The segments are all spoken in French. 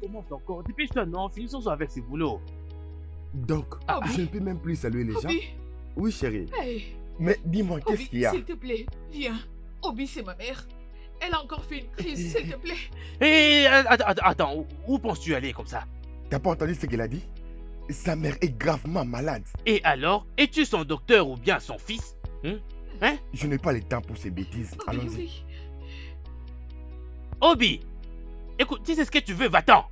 recommence encore. Dépêche-toi, non, finissons avec ce boulot. Donc, Obi. je ne peux même plus saluer les gens? Obi, Oui, chérie. hey, Mais dis-moi, qu'est-ce Obi, qu'il y a? s'il te plaît, viens. Obi, c'est ma mère. Elle a encore fait une crise, s'il te plaît. Hé, attends, où penses-tu aller comme ça? T'as pas entendu ce qu'elle a dit? Sa mère est gravement malade. Et alors, es-tu son docteur ou bien son fils? Hein? Je n'ai pas le temps pour ces bêtises. Obi, Allons-y. oui. Obi, écoute, si c'est ce que tu veux, va-t'en.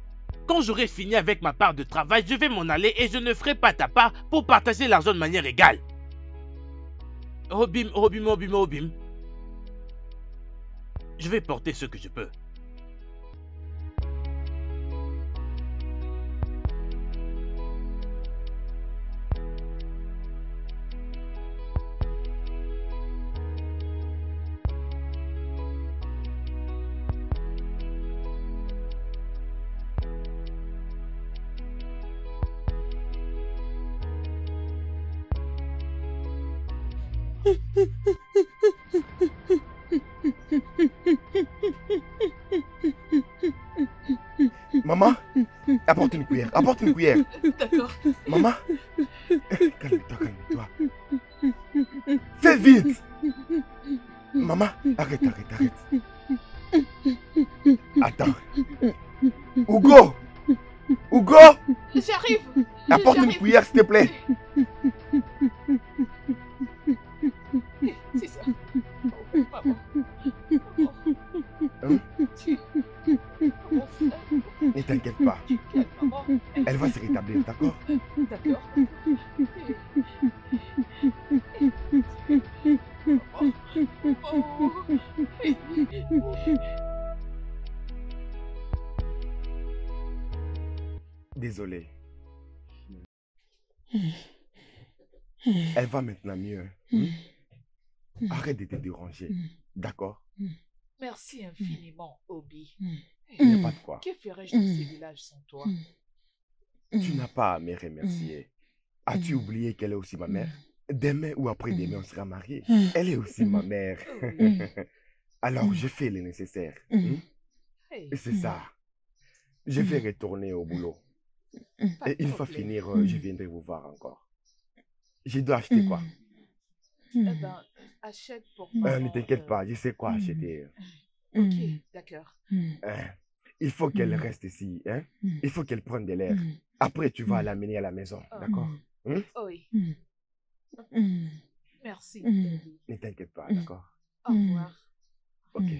Quand j'aurai fini avec ma part de travail, je vais m'en aller et je ne ferai pas ta part pour partager l'argent de manière égale. Obim. Je vais porter ce que je peux. Maman, apporte une cuillère. Apporte une cuillère. D'accord. Maman, calme-toi, calme-toi. Fais vite. Maman, arrête. Attends. Hugo, J'arrive. apporte une cuillère, s'il te plaît. C'est ça. Oh, maman. Hein? Mon frère. Ne t'inquiète pas. Calme, maman. Elle va se rétablir, d'accord? D'accord. Désolé. Elle va maintenant mieux. Arrête de te déranger. D'accord? Merci infiniment, Obi. Il n'y a pas de quoi. Que ferais-je dans ces villages sans toi? Tu n'as pas à me remercier. As-tu oublié qu'elle est aussi ma mère? Demain ou après-demain, on sera mariés. Elle est aussi ma mère. Oui. Alors, je fais le nécessaire. Hey, Et c'est ça. Je vais retourner au boulot. pas Et de une fois problème. finir, je viendrai vous voir encore. Je dois acheter quoi? Eh ben, achète pour maman. Ne t'inquiète pas, je sais quoi acheter. Ok, d'accord. Hein, il faut qu'elle reste ici. Hein? Il faut qu'elle prenne de l'air. Après, tu vas l'amener à la maison. D'accord? Oui. Merci, Obi. Ne t'inquiète pas, d'accord? Au revoir. Ok.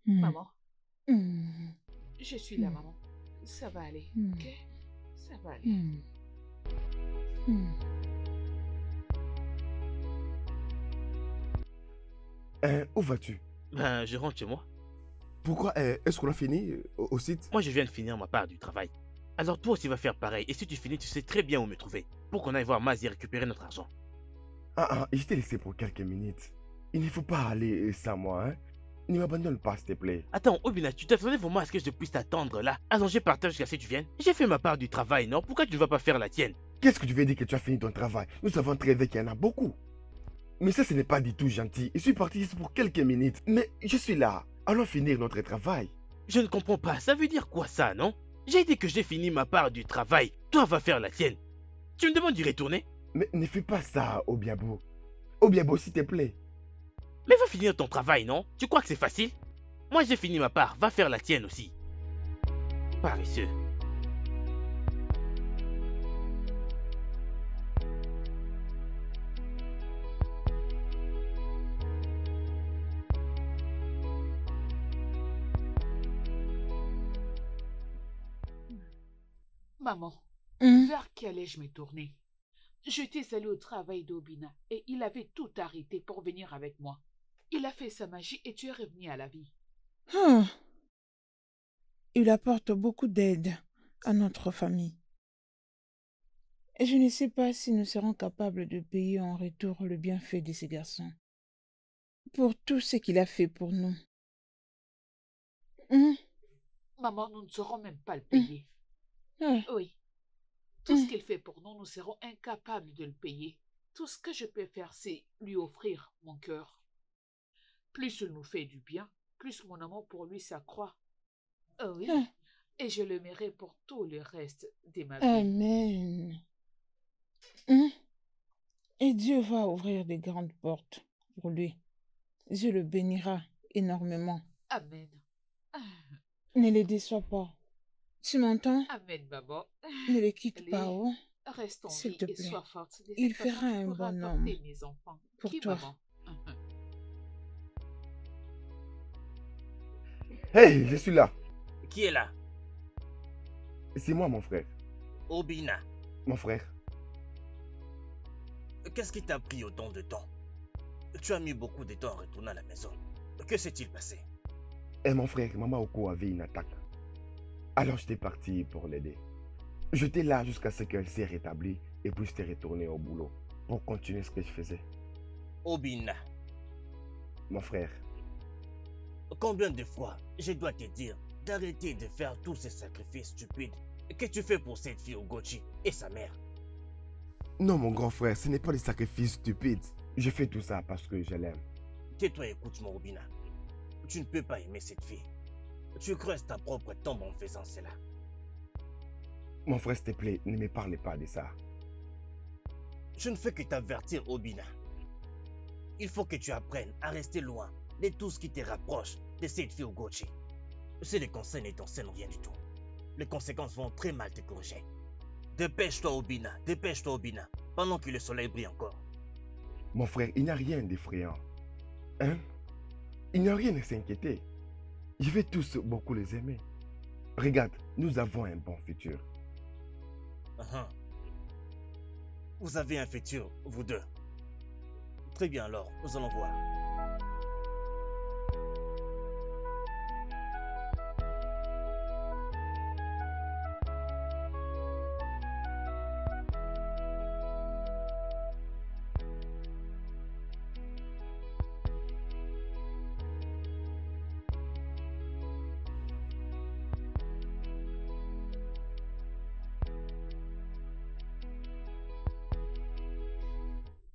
Maman, je suis là, maman. Ça va aller, ok? Ça va aller. Où vas-tu? Ben, je rentre chez moi. Pourquoi? Est-ce qu'on a fini au site? Moi, je viens de finir ma part du travail. Alors toi aussi va faire pareil. Et si tu finis, tu sais très bien où me trouver. Pour qu'on aille voir Maz et récupérer notre argent. Je t'ai laissé pour quelques minutes. Il ne faut pas aller sans moi, hein? Ne m'abandonne pas, s'il te plaît. Attends, Obina, tu t'attendais vraiment à ce que je puisse t'attendre là? Allongé par terre jusqu'à ce que tu viennes? J'ai fait ma part du travail, non? Pourquoi tu ne vas pas faire la tienne? Qu'est-ce que tu veux dire que tu as fini ton travail? Nous savons très bien qu'il y en a beaucoup. Mais ça, ce n'est pas du tout gentil. Je suis parti juste pour quelques minutes. Mais je suis là. Allons finir notre travail. Je ne comprends pas, ça veut dire quoi ça, non? J'ai dit que j'ai fini ma part du travail. Toi va faire la tienne. Tu me demandes d'y retourner? Mais ne fais pas ça, Obiabo. Obiabo, s'il te plaît. Mais va finir ton travail, non? Tu crois que c'est facile? Moi j'ai fini ma part, va faire la tienne aussi. Paresseux. Maman, vers quelle ai-je me tourner? J'étais allée au travail d'Obina et il avait tout arrêté pour venir avec moi. Il a fait sa magie et tu es revenu à la vie. Il apporte beaucoup d'aide à notre famille. Et je ne sais pas si nous serons capables de payer en retour le bienfait de ce garçon. Pour tout ce qu'il a fait pour nous. Maman, nous ne saurons même pas le payer. Oui. Tout ce qu'il fait pour nous, nous serons incapables de le payer. Tout ce que je peux faire, c'est lui offrir mon cœur. Plus il nous fait du bien, plus mon amour pour lui s'accroît. Oui. et je l'aimerai pour tout le reste de ma vie. Amen. Hein? Et Dieu va ouvrir des grandes portes pour lui. Dieu le bénira énormément. Amen. Ne le déçois pas. Tu m'entends? Amen, maman. Ne le quitte Allez, pas, oh. reste en S'il vie te et plaît. sois forte. De Il cette façon, fera tu un pourras bon adopter homme mes enfants. pour Qui, toi. maman? Hey, je suis là. Qui est là? C'est moi, mon frère. Obina. Mon frère. Qu'est-ce qui t'a pris autant de temps? Tu as mis beaucoup de temps à retourner à la maison. Que s'est-il passé? Et mon frère, Maman Oko avait une attaque. Alors j'étais parti pour l'aider. J'étais là jusqu'à ce qu'elle s'est rétablie et puisse retourner au boulot pour continuer ce que je faisais. Obina, Mon frère, combien de fois je dois te dire d'arrêter de faire tous ces sacrifices stupides que tu fais pour cette fille Ogochi et sa mère? non mon grand frère, ce n'est pas des sacrifices stupides. Je fais tout ça parce que je l'aime. Tais-toi et écoute-moi, Obina. Tu ne peux pas aimer cette fille. Tu creuses ta propre tombe en faisant cela. Mon frère, s'il te plaît, ne me parle pas de ça. Je ne fais que t'avertir, Obina. Il faut que tu apprennes à rester loin de tout ce qui te rapproche de cette fille Ogochi. Si les conseils ne t'enseignent rien du tout, les conséquences vont très mal te corriger. Dépêche-toi, Obina, pendant que le soleil brille encore. Mon frère, il n'y a rien d'effrayant. Hein? Il n'y a rien à s'inquiéter. Je vais tous beaucoup les aimer. Regarde, nous avons un bon futur. Vous avez un futur, vous deux. Très bien alors, nous allons voir.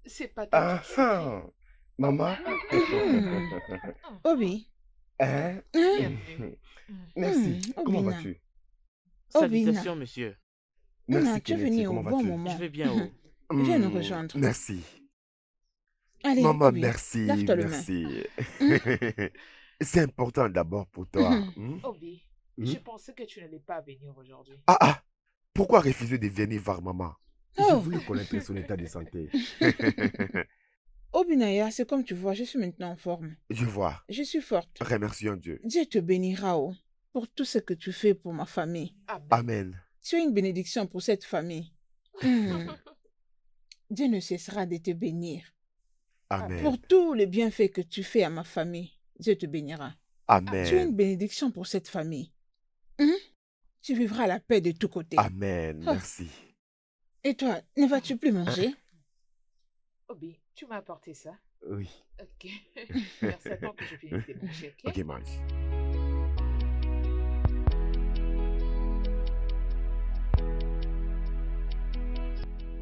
C'est pas tout Ah sucré. ah! Maman? Obi. Hein? Bienvenue. Merci. Comment Obina. vas-tu? Salutations, monsieur. Merci, tu es Kennedy. venu au Comment bon vas-tu? moment. Je vais bien. Viens nous rejoindre. Merci. Allez, Maman, Obi, merci, lave-toi les mains. merci. C'est important d'abord pour toi. Hmm? Obi, Hmm? je pensais que tu n'allais pas venir aujourd'hui. Ah ah! Pourquoi refuser de venir voir maman? Je Oh. voulais connaître son état de santé. Obinaya, c'est comme tu vois, je suis maintenant en forme. Je vois. Je suis forte. Remercions Dieu. Dieu te bénira, oh, pour tout ce que tu fais pour ma famille. Amen. Amen. Tu es une bénédiction pour cette famille. Dieu ne cessera de te bénir. Amen. Pour tous les bienfaits que tu fais à ma famille, Dieu te bénira. Tu es une Amen. bénédiction pour cette famille. Tu vivras la paix de tous côtés. Amen. Oh. Merci. Et toi, ne vas-tu plus manger? Obi, tu m'as apporté ça. Oui. Ok. Merci à toi que je finisse de manger, ok? Ok, mange.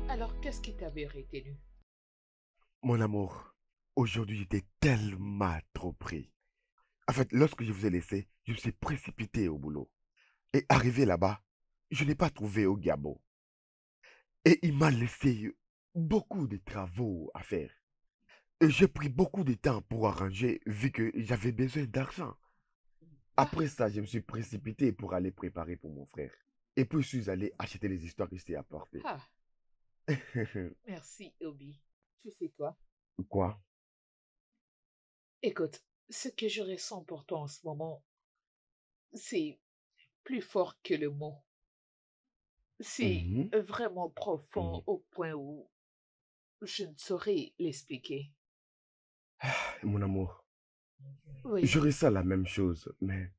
Alors, qu'est-ce qui t'avait retenu? Mon amour, aujourd'hui j'étais tellement trop pris. En fait, lorsque je vous ai laissé, je me suis précipité au boulot. Et arrivé là-bas, je n'ai pas trouvé Ogiabo. Et il m'a laissé beaucoup de travaux à faire. Et j'ai pris beaucoup de temps pour arranger vu que j'avais besoin d'argent. Après ça, je me suis précipité pour aller préparer pour mon frère. Et puis je suis allé acheter les histoires que je t'ai apportées. Ah, merci, Obi. Tu sais quoi? Quoi? Écoute, ce que je ressens pour toi en ce moment, c'est plus fort que le mot. C'est Mhm. vraiment profond au point où je ne saurais l'expliquer. Mon amour, Oui. je ressens la même chose, mais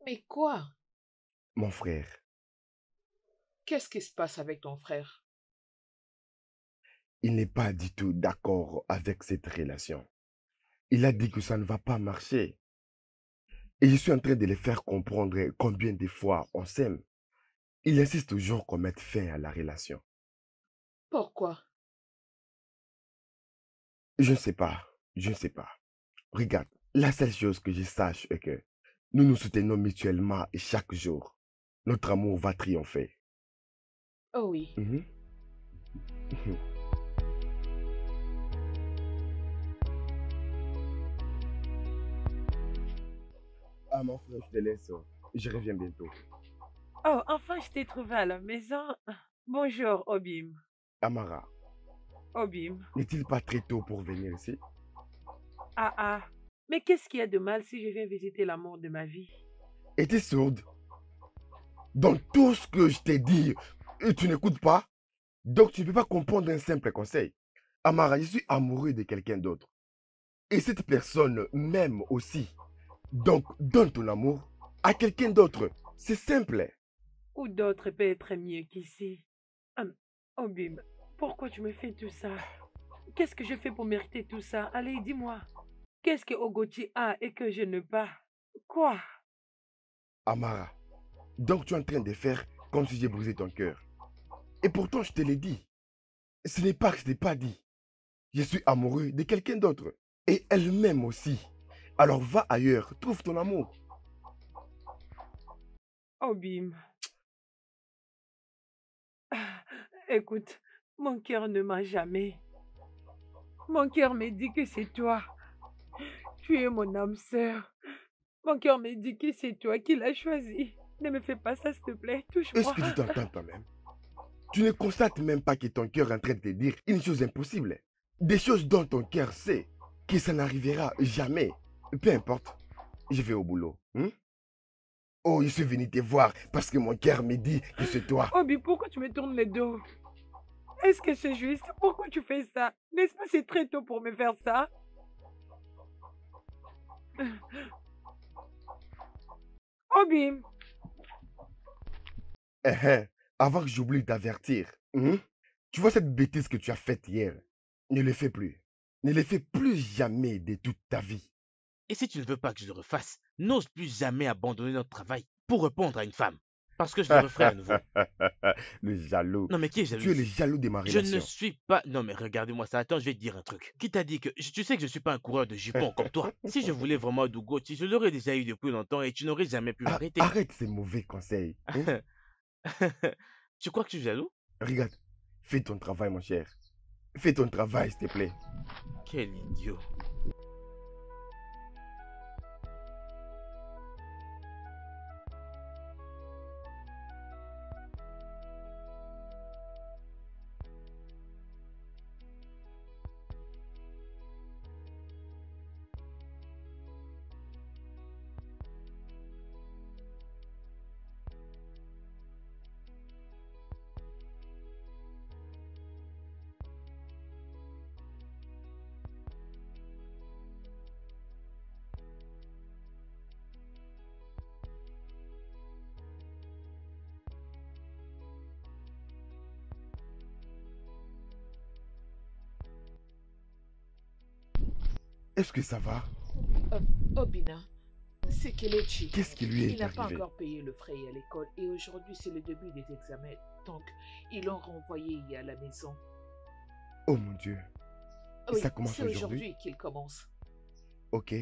Mais quoi? mon frère, Qu'est-ce qui se passe avec ton frère? il n'est pas du tout d'accord avec cette relation. Il a dit que ça ne va pas marcher. Et je suis en train de le faire comprendre combien de fois on s'aime. Il insiste toujours qu'on mette fin à la relation. Pourquoi? Je ne sais pas, je ne sais pas. Regarde, la seule chose que je sache est que nous nous soutenons mutuellement chaque jour. Notre amour va triompher. Oh oui. Mhm. Ah, mon frère, je te laisse. Je reviens bientôt. Oh, enfin, je t'ai trouvé à la maison. Bonjour, Obim. Amara, Obim. n'est-il pas très tôt pour venir ici? Ah ah. Mais qu'est-ce qu'il y a de mal si je viens visiter l'amour de ma vie? Es-tu sourde? Dans tout ce que je t'ai dit, tu n'écoutes pas? Donc tu ne peux pas comprendre un simple conseil. Amara, je suis amoureux de quelqu'un d'autre. Et cette personne m'aime aussi. Donc donne ton amour à quelqu'un d'autre. C'est simple. Ou d'autres peut être mieux qu'ici. Obim, pourquoi tu me fais tout ça? Qu'est-ce que je fais pour mériter tout ça? Allez, dis-moi. Qu'est-ce que Ogoti a et que je n'ai pas? Quoi? Amara, donc tu es en train de faire comme si j'ai brisé ton cœur. Et pourtant je te l'ai dit. Ce n'est pas que je ne t'ai pas dit. Je suis amoureux de quelqu'un d'autre. Et elle m'aime aussi. Alors va ailleurs, trouve ton amour. Obim. Écoute, mon cœur ne m'a jamais. Mon cœur me dit que c'est toi. Tu es mon âme sœur. Mon cœur me dit que c'est toi qui l'as choisi. Ne me fais pas ça, s'il te plaît. Est-ce Touche-moi. que tu t'entends toi-même? Tu ne constates même pas que ton cœur est en train de te dire une chose impossible. Des choses dont ton cœur sait que ça n'arrivera jamais. Peu importe, je vais au boulot. Oh, je suis venu te voir parce que mon cœur me dit que c'est toi. Obi, pourquoi tu me tournes le dos? Est-ce que c'est juste? Pourquoi tu fais ça? N'est-ce pas c'est très tôt pour me faire ça? Obi, Avant que j'oublie de t'avertir, tu vois cette bêtise que tu as faite hier, ne le fais plus. Ne le fais plus jamais de toute ta vie. Et si tu ne veux pas que je le refasse, n'ose plus jamais abandonner notre travail pour répondre à une femme. Parce que je le referai à nouveau. Le jaloux. Non mais qui est jaloux Tu es le ici? jaloux de ma Je ne relation. suis pas... Non mais regardez-moi ça, attends, je vais te dire un truc. Qui t'a dit que... Tu sais que je suis pas un coureur de jupons comme toi. Si je voulais vraiment Dugoti, je l'aurais déjà eu depuis longtemps et tu n'aurais jamais pu m'arrêter. Arrête ces mauvais conseils. Tu crois que je suis jaloux? Regarde, fais ton travail, mon cher. Fais ton travail, s'il te plaît. Quel idiot. Est-ce que ça va? Obina, c'est Kelechi. Qu'est-ce qui lui Il est n'a pas arrivé? encore payé le frais à l'école et aujourd'hui c'est le début des examens. Donc, ils l'ont renvoyé à la maison. Oh mon Dieu. Et Oui, ça commence c'est aujourd'hui? aujourd'hui qu'il commence. Ok,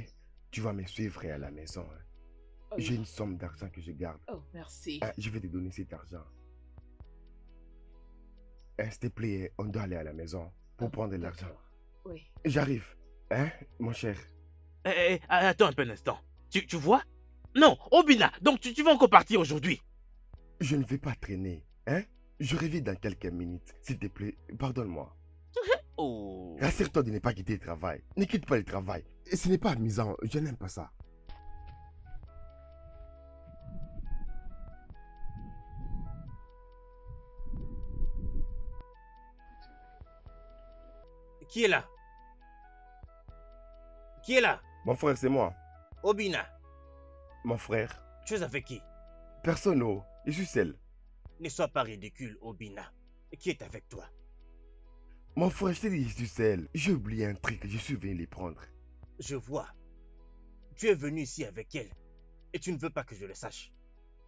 tu vas me suivre à la maison. Oh, J'ai une somme d'argent que je garde. oh, merci. Je vais te donner cet argent. S'il te plaît, on doit aller à la maison pour Oh, prendre l'argent. d'accord. Oui. J'arrive. Mon cher? Attends un peu un instant. Tu vois? Non, Obina, donc tu vas encore partir aujourd'hui. Je ne vais pas traîner. Je reviens dans quelques minutes. S'il te plaît, pardonne-moi. Oh. Rassure-toi de ne pas quitter le travail. Ne quitte pas le travail. Et ce n'est pas amusant. Je n'aime pas ça. Qui est là? Qui est là? Mon frère, c'est moi. Obina, Mon frère. tu es avec qui? Personne, oh. Je suis seul. Ne sois pas ridicule, Obina. Qui est avec toi? Mon frère, je t'ai dit, je suis seul. J'ai oublié un truc. Je suis venu les prendre. Je vois. Tu es venu ici avec elle. Et tu ne veux pas que je le sache.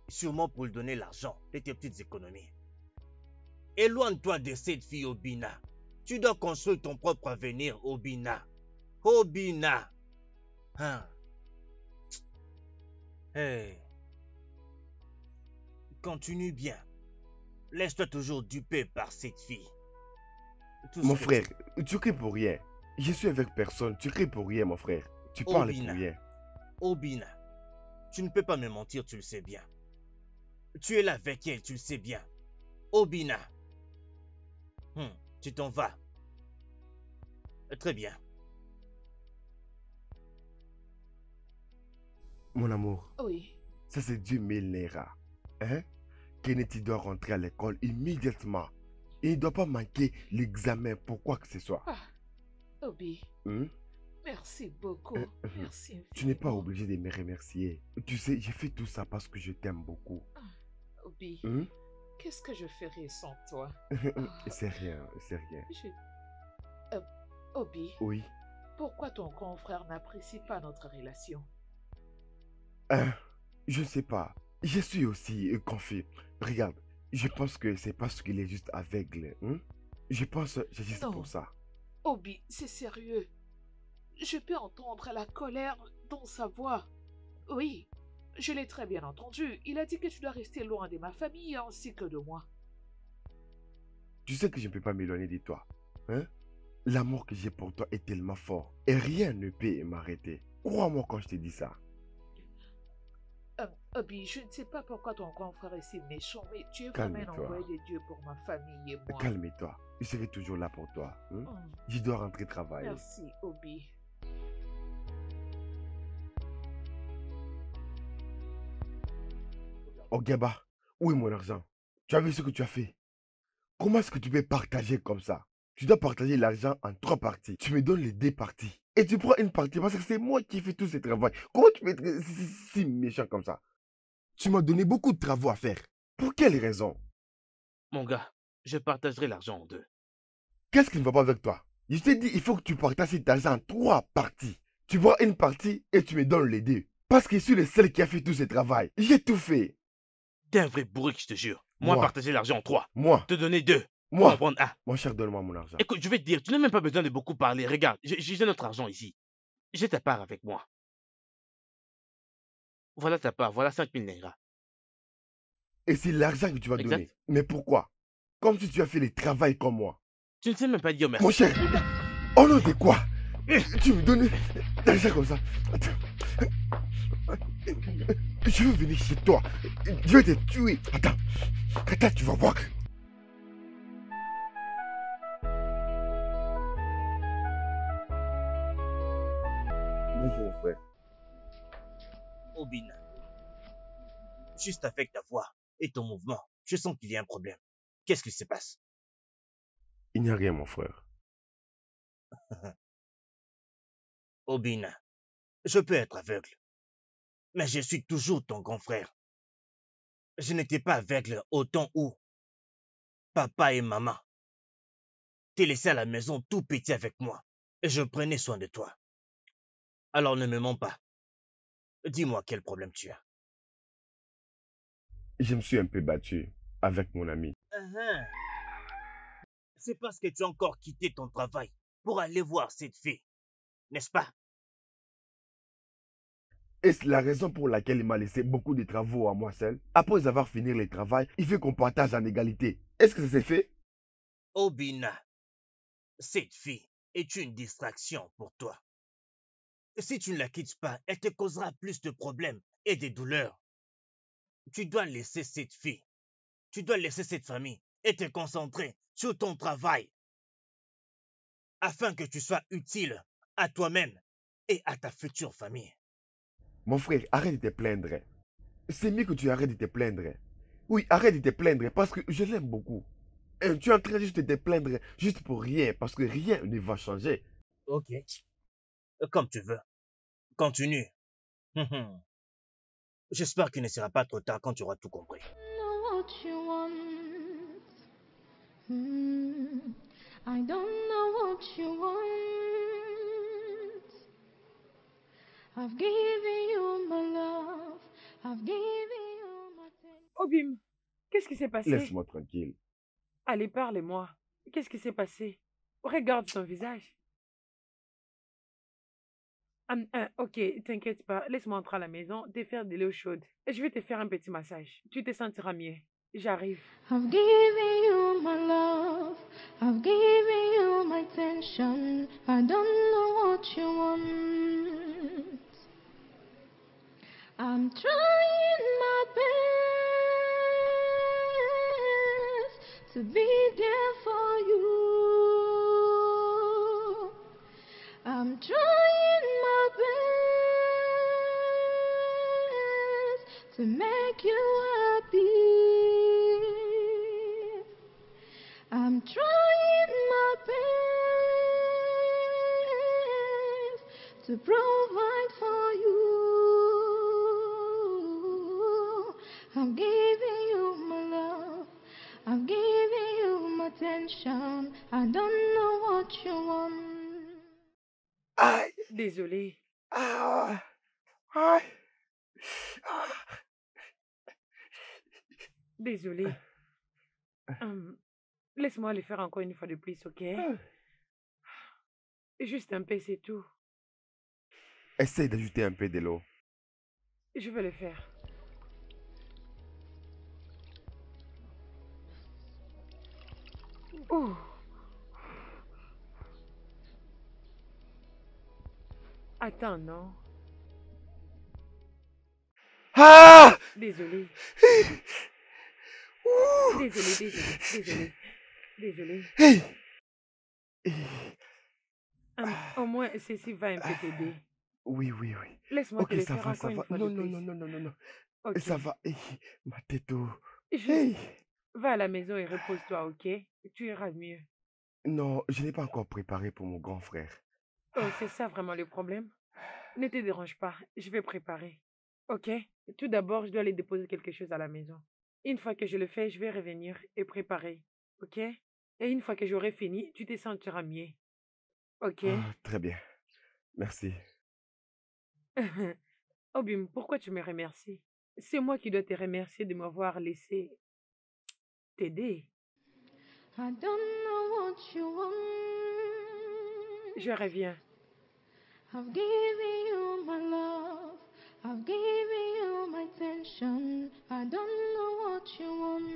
Sûrement pour lui donner l'argent de tes petites économies. Éloigne-toi de cette fille, Obina. Tu dois construire ton propre avenir, Obina. Obina. Hein. Hey. Continue bien. Laisse-toi toujours duper par cette fille. Tout Mon ce que frère, tu cries pour rien. Je suis avec personne, tu cries pour rien, mon frère. Tu parles pour Obina. rien. Obina, tu ne peux pas me mentir, tu le sais bien. Tu es là avec elle, tu le sais bien. Obina. Tu t'en vas. Très bien. Mon amour, Oui. ça c'est 10 000 naira. Hein? Kennedy doit rentrer à l'école immédiatement. Et il ne doit pas manquer l'examen pour quoi que ce soit. Ah, Obi, Hein? merci beaucoup. Merci Tu n'es pas infiniment. obligé de me remercier. Tu sais, j'ai fait tout ça parce que je t'aime beaucoup. Obi, Hein? qu'est-ce que je ferais sans toi? C'est rien, c'est rien. Obi, Oui. pourquoi ton grand frère n'apprécie pas notre relation? Je ne sais pas. Je suis aussi confus. Regarde, je pense que c'est parce qu'il est juste aveugle. Hein? Je pense que c'est juste Non. pour ça. Obi, c'est sérieux. Je peux entendre la colère dans sa voix. Oui, je l'ai très bien entendu. Il a dit que tu dois rester loin de ma famille ainsi que de moi. Tu sais que je ne peux pas m'éloigner de toi. Hein? L'amour que j'ai pour toi est tellement fort. Et rien ne peut m'arrêter. Crois-moi quand je te dis ça. Obi, je ne sais pas pourquoi ton grand frère est si méchant, mais tu es vraiment un Calme-toi. envoyé de Dieu pour ma famille et moi. Calme-toi. Je serai toujours là pour toi. Hein? Oh, Je dois rentrer travailler. merci, Obi. Oh Gaba, où est mon argent? Tu as vu ce que tu as fait? Comment est-ce que tu peux partager comme ça? Tu dois partager l'argent en 3 parties. Tu me donnes les 2 parties. Et tu prends une partie parce que c'est moi qui fais tout ce travail. Comment tu peux être si méchant comme ça? Tu m'as donné beaucoup de travaux à faire. Pour quelle raison? Mon gars, je partagerai l'argent en 2. Qu'est-ce qui ne va pas avec toi? Je t'ai dit, il faut que tu partages cet argent en 3 parties. Tu prends une partie et tu me donnes les 2. Parce que je suis le seul qui a fait tout ce travail. J'ai tout fait. T'es un vrai bourrique, je te jure. Moi, Moi. partager l'argent en 3. Moi, Te donner 2. moi. Pour en prendre 1. Mon cher, donne-moi mon argent. Écoute, je vais te dire, tu n'as même pas besoin de beaucoup parler. Regarde, j'ai notre argent ici. J'ai ta part avec moi. Voilà ta part, voilà 5000 naira. Et c'est l'argent que tu vas Exact. donner. Mais pourquoi? Comme si tu as fait le travail comme moi. Tu ne sais même pas dire merci. Mon cher, au nom de quoi? Tu me donnes l'argent comme ça. Je veux venir chez toi. Je vais te tuer. Attends, tu vas voir. Bonjour, frère. Obina. Juste avec ta voix et ton mouvement, je sens qu'il y a un problème. Qu'est-ce qui se passe? Il n'y a rien, mon frère. Obina, je peux être aveugle, mais je suis toujours ton grand frère. Je n'étais pas aveugle au temps où papa et maman t'es laissé à la maison tout petit avec moi et je prenais soin de toi. Alors ne me mens pas. Dis-moi quel problème tu as. Je me suis un peu battu avec mon ami. C'est parce que tu as encore quitté ton travail pour aller voir cette fille, n'est-ce pas? Est-ce la raison pour laquelle il m'a laissé beaucoup de travaux à moi seul? Après avoir fini le travail, il veut qu'on partage en égalité. Est-ce que ça s'est fait? Obina, cette fille est une distraction pour toi. Si tu ne la quittes pas, elle te causera plus de problèmes et de douleurs. Tu dois laisser cette fille, tu dois laisser cette famille et te concentrer sur ton travail afin que tu sois utile à toi-même et à ta future famille. Mon frère, arrête de te plaindre. C'est mieux que tu arrêtes de te plaindre. Oui, arrête de te plaindre parce que je l'aime beaucoup. Et tu es en train juste de te plaindre juste pour rien parce que rien ne va changer. Ok, comme tu veux. Continue. J'espère qu'il ne sera pas trop tard quand tu auras tout compris. Know what you want. I don't know what you want. I've given you my love. I've given you my attention. Obim, qu'est-ce qui s'est passé? Laisse-moi tranquille. Allez, parle-moi. Qu'est-ce qui s'est passé? Regarde son visage. Ok, t'inquiète pas. Laisse-moi entrer à la maison, te faire de l'eau chaude. Et je vais te faire un petit massage. Tu te sentiras mieux. J'arrive. I've given you my love, I've given you my attention. I don't know what you want. I'm trying my best to be there for you. I'm trying my best to make you happy. I'm trying my best to provide for you. I'm giving you my love. I'm giving you my attention. I don't know what you want. Aïe! Désolée. Ah! Aïe! Ah! Désolée. Laisse-moi le faire encore une fois de plus, ok? Juste un peu, c'est tout. Essaye d'ajouter un peu de l'eau. Je vais le faire. Ouh. Attends, non? Ah! Désolée. Ouh! Désolée. Hey! Au moins, ceci va un peu t'aider. Oui. Laisse-moi te Ok, le ça faire va, encore ça une va. fois Non, de plus. non. Ok. Ça va. Hey, ma tête. Oh. Juste, Hey! va à la maison et repose-toi, ok? Tu iras mieux. Non, je n'ai pas encore préparé pour mon grand frère. Oh, c'est ça vraiment le problème? Ne te dérange pas, je vais préparer. Ok? Tout d'abord, je dois aller déposer quelque chose à la maison. Une fois que je le fais, je vais revenir et préparer. Ok? Et une fois que j'aurai fini, tu te sentiras mieux. Ok? Ah, très bien. Merci. Obim, pourquoi tu me remercies? C'est moi qui dois te remercier de m'avoir laissé t'aider. I don't know what you want. Je reviens. I've given you my love. I've given you my attention. I don't know what you want.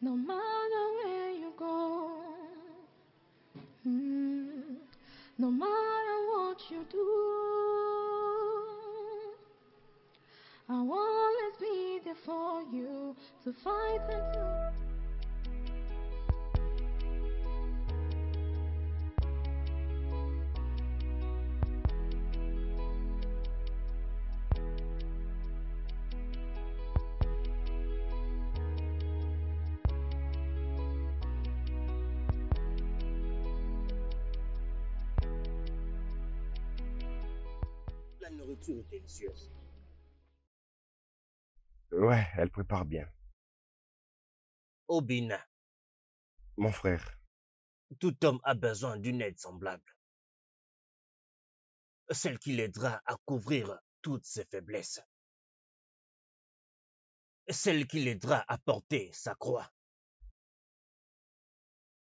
No matter where you go, no matter what you do, I'll always be there for you to fight until. La nourriture est délicieuse. Ouais, elle prépare bien. Obina, Mon frère. tout homme a besoin d'une aide semblable. Celle qui l'aidera à couvrir toutes ses faiblesses. Celle qui l'aidera à porter sa croix.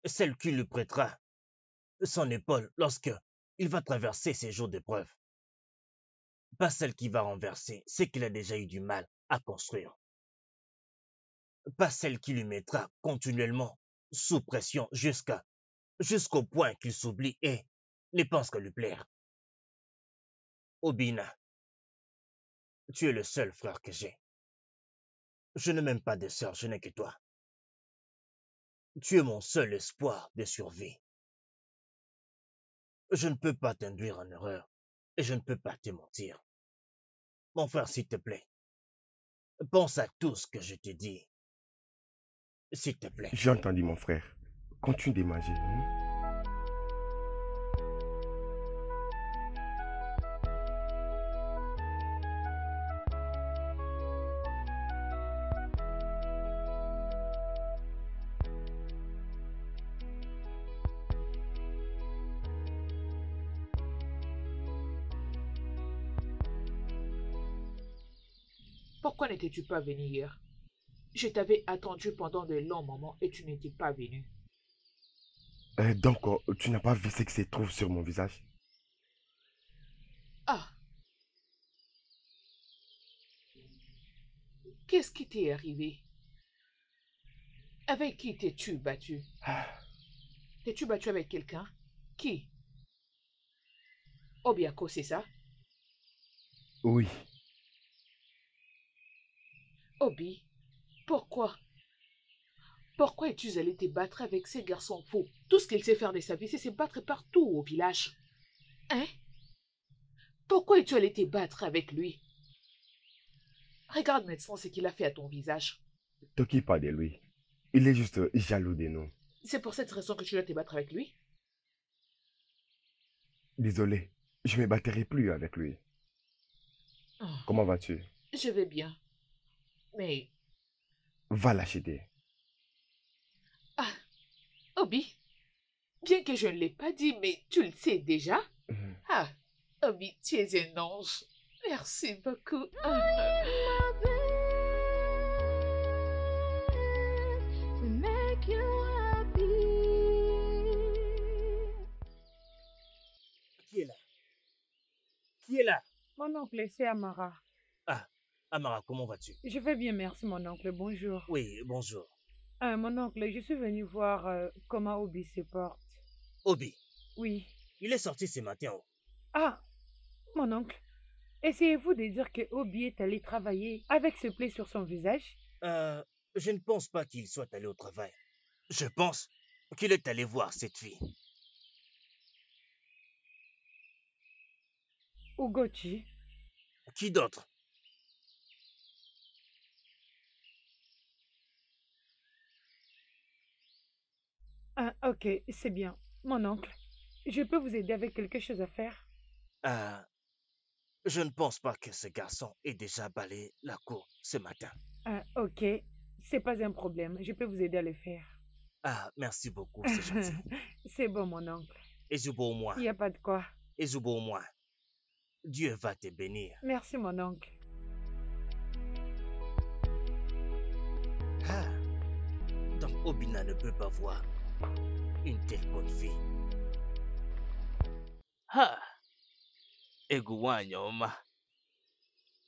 Celle qui lui prêtera son épaule lorsque il va traverser ses jours d'épreuve. Pas celle qui va renverser ce qu'il a déjà eu du mal à construire. Pas celle qui lui mettra continuellement sous pression jusqu'au point qu'il s'oublie et ne pense qu'à lui plaire. Obina, tu es le seul frère que j'ai. Je n'ai même pas de sœur, je n'ai que toi. Tu es mon seul espoir de survie. Je ne peux pas t'induire en erreur et je ne peux pas te mentir. Mon frère, s'il te plaît, pense à tout ce que je te dis. S'il te plaît. J'ai entendu mon frère. Continue de manger. Pourquoi n'étais-tu pas venu hier? Je t'avais attendu pendant de longs moments et tu n'étais pas venu. Donc, tu n'as pas vu ce qui se trouve sur mon visage? Ah, qu'est-ce qui t'est arrivé? Avec qui t'es-tu battu? T'es-tu battu avec quelqu'un? Qui? Obiako, c'est ça? Oui. Obi, pourquoi? Pourquoi es-tu allé te battre avec ces garçons fous? Tout ce qu'il sait faire de sa vie, c'est se battre partout au village. Hein? Pourquoi es-tu allé te battre avec lui? Regarde maintenant ce qu'il a fait à ton visage. T'occupe pas de lui. Il est juste jaloux de nous. C'est pour cette raison que tu dois te battre avec lui? Désolé, je ne me battrai plus avec lui. Oh, Comment vas-tu? je vais bien. Mais, Va l'acheter. ah, Obi, bien que je ne l'ai pas dit, mais tu le sais déjà. Mhm. Ah, Obi, tu es un ange. Merci beaucoup. My best to make you happy. Qui est là? Qui est là? Mon oncle, c'est Amara. Ah, Amara, comment vas-tu? Je vais bien, merci mon oncle. Bonjour. Oui, bonjour. Mon oncle, je suis venu voir comment Obi se porte. Obi, Oui. il est sorti ce matin. Ah, mon oncle, essayez-vous de dire que Obi est allé travailler avec ce pli sur son visage? Je ne pense pas qu'il soit allé au travail. Je pense qu'il est allé voir cette fille. Ugochi? Qui d'autre? Ah, ok, c'est bien. Mon oncle, je peux vous aider avec quelque chose à faire? Euh, je ne pense pas que ce garçon ait déjà balayé la cour ce matin. Ah, ok, c'est pas un problème. Je peux vous aider à le faire. Ah, merci beaucoup, c'est gentil. C'est bon, mon oncle. Ezubo au moins. Il n'y a pas de quoi. Ezubo au moins. Dieu va te bénir. Merci, mon oncle. Ah, donc Obina ne peut pas voir une telle bonne fille. Ah, Eguanyoma,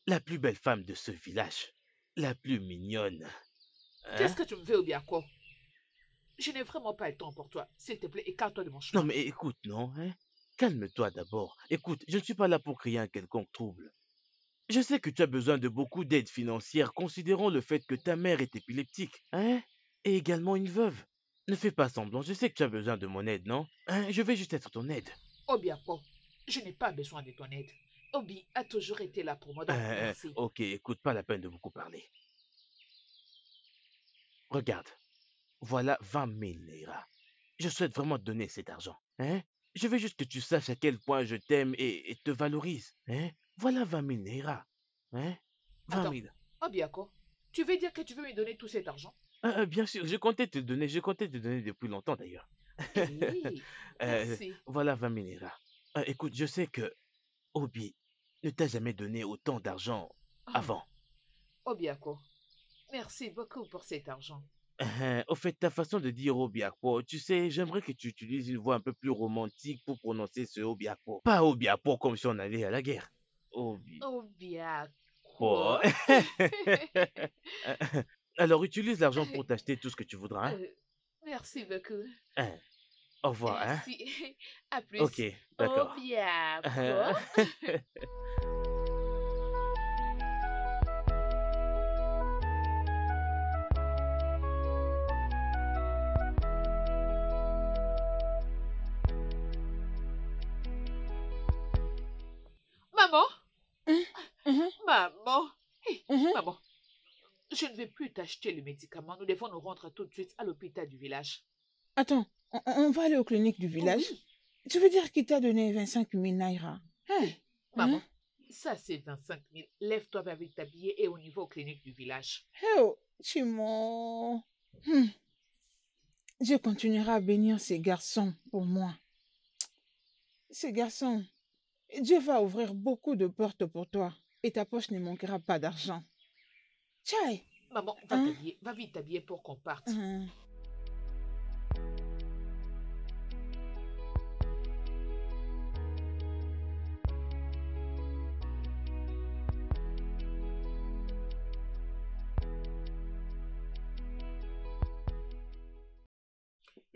la plus belle femme de ce village, la plus mignonne. Qu'est-ce Hein? que tu me fais, Obiako? Je n'ai vraiment pas le temps pour toi. S'il te plaît, écarte-toi de mon Non chemin. mais écoute, non, hein? Calme-toi d'abord. Écoute, je ne suis pas là pour créer un quelconque trouble. Je sais que tu as besoin de beaucoup d'aide financière, considérant le fait que ta mère est épileptique, hein? Et également une veuve. Ne fais pas semblant, je sais que tu as besoin de mon aide, non? Hein? Je vais juste être ton aide. Obiako, je n'ai pas besoin de ton aide. Obi a toujours été là pour moi, donc merci. Ok, écoute, pas la peine de beaucoup parler. Regarde, voilà 20 000 Naira. Je souhaite vraiment te donner cet argent, hein? Je veux juste que tu saches à quel point je t'aime et te valorise, hein? Voilà 20 000 Naira, hein? 20 Attends, 000. Obiako, tu veux dire que tu veux me donner tout cet argent? Bien sûr, je comptais te donner depuis longtemps d'ailleurs. Oui, Euh, merci. voilà 20 000 Naira. Écoute, je sais que Obi ne t'a jamais donné autant d'argent Oh, avant. Obiako, merci beaucoup pour cet argent. Au fait, ta façon de dire Obiakpo, tu sais, j'aimerais que tu utilises une voix un peu plus romantique pour prononcer ce Obiakpo. Pas Obiakpo comme si on allait à la guerre. Obiako. Obiakpo. Alors, utilise l'argent pour t'acheter tout ce que tu voudras, hein? Merci beaucoup. Hein, Au revoir, hein? Merci. À plus. Ok, d'accord. Obiako. Maman, Mhm, maman, mhm. maman, je ne vais plus t'acheter le médicament. Nous devons nous rendre tout de suite à l'hôpital du village. Attends, on va aller aux cliniques du village. Oui, Tu veux dire qu'il t'a donné 25 000 naira? Hein? maman, ça c'est 25 000. Lève-toi, va vite t'habiller et on y va aux cliniques du village. Oh, Chimo. Dieu continuera à bénir ces garçons pour moi. Ces garçons, Dieu va ouvrir beaucoup de portes pour toi et ta poche ne manquera pas d'argent. Tchai! Maman, va Hein? t'habiller, va vite t'habiller pour qu'on parte.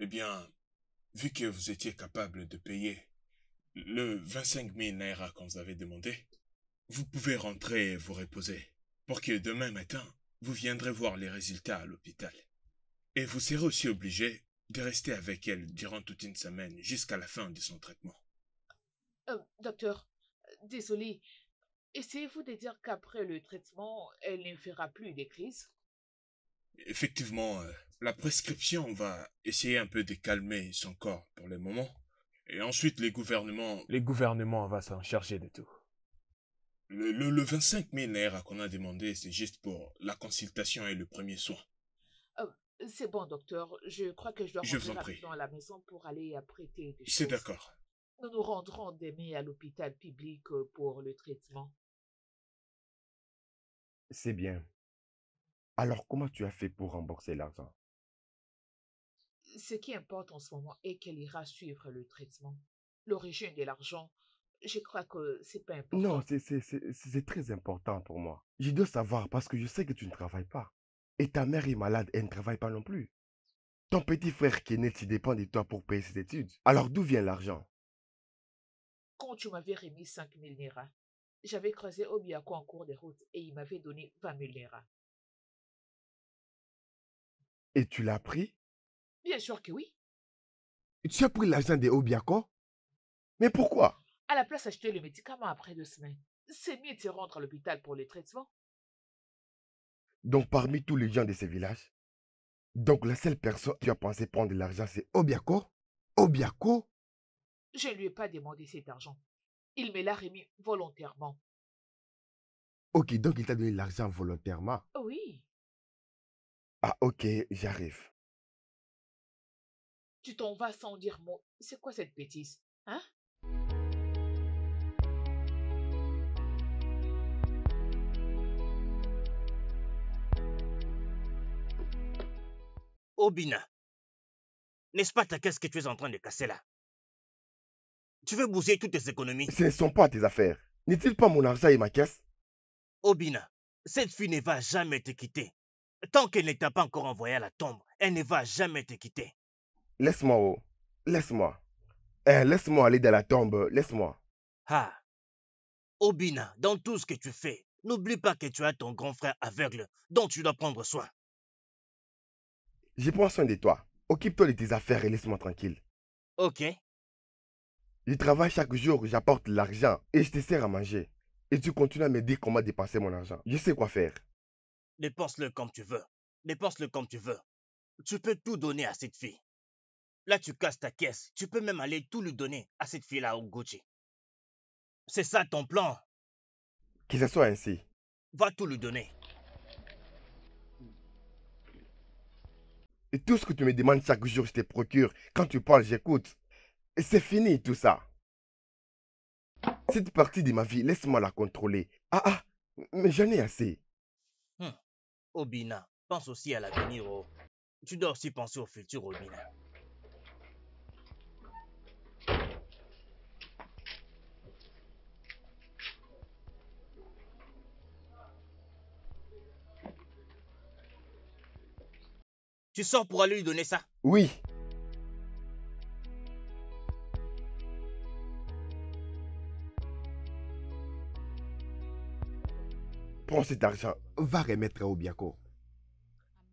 Eh bien, vu que vous étiez capable de payer le 25 000 naira qu'on vous avait demandé, vous pouvez rentrer et vous reposer pour que demain matin, vous viendrez voir les résultats à l'hôpital. Et vous serez aussi obligé de rester avec elle durant toute une semaine jusqu'à la fin de son traitement. Docteur, désolé. Essayez-vous de dire qu'après le traitement, elle ne fera plus des crises? Effectivement, la prescription va essayer un peu de calmer son corps pour le moment. Et ensuite, les gouvernements vont s'en charger de tout. Le 25 000 naira qu'on a demandé, c'est juste pour la consultation et le premier soin. C'est bon, docteur. Je crois que je dois Je rentrer vous en prie. rapidement à la maison pour aller apprêter des C'est choses. d'accord. Nous nous rendrons demain à l'hôpital public pour le traitement. C'est bien. Alors, comment tu as fait pour rembourser l'argent? Ce qui importe en ce moment est qu'elle ira suivre le traitement. L'origine de l'argent, je crois que c'est pas Non, important. c'est très important pour moi. Je dois savoir parce que je sais que tu ne travailles pas. Et ta mère est malade, elle ne travaille pas non plus. Ton petit frère qui est né, tu dépend de toi pour payer ses études. Alors, d'où vient l'argent? Quand tu m'avais remis 5 000 naira, j'avais croisé Obiako en cours de route et il m'avait donné 20 000 naira. Et tu l'as pris? Bien sûr que oui. Tu as pris l'argent de Obiako? Mais pourquoi? À la place d'acheter le médicament après 2 semaines, c'est mieux de se rendre à l'hôpital pour le traitement. Donc, parmi tous les gens de ce village, donc la seule personne qui a pensé prendre de l'argent, c'est Obiako? Obiako? Je ne lui ai pas demandé cet argent. Il me l'a remis volontairement. Ok, donc il t'a donné l'argent volontairement. Oui, Ah, ok, j'arrive. tu t'en vas sans dire mot. C'est quoi cette bêtise, hein? Obina, n'est-ce pas ta caisse que tu es en train de casser là? Tu veux bousiller toutes tes économies? Ce ne sont pas tes affaires. N'est-il pas mon argent et ma caisse? Obina, cette fille ne va jamais te quitter. Tant qu'elle ne t'a pas encore envoyé à la tombe, elle ne va jamais te quitter. Laisse-moi, oh. Laisse-moi. Laisse-moi aller dans la tombe. Laisse-moi. Ah, Obina, dans tout ce que tu fais, n'oublie pas que tu as ton grand frère aveugle dont tu dois prendre soin. Je prends soin de toi. Occupe-toi de tes affaires et laisse-moi tranquille. Ok, Je travaille chaque jour, j'apporte l'argent et je te sers à manger. Et tu continues à me dire comment dépenser mon argent. Je sais quoi faire. dépense-le comme tu veux. Dépense-le comme tu veux. Tu peux tout donner à cette fille. Là, tu casses ta caisse. Tu peux même aller tout lui donner à cette fille-là au Gucci. C'est ça ton plan. Que ce soit ainsi. Va tout lui donner. Et tout ce que tu me demandes chaque jour, je te procure. Quand tu parles, j'écoute. Et c'est fini tout ça. Cette partie de ma vie, laisse-moi la contrôler. Ah, mais j'en ai assez. Obina, pense aussi à l'avenir. Oh. Tu dois aussi penser au futur, Obina. Tu sors pour aller lui donner ça? Oui. Prends cet argent, va remettre à Obiako.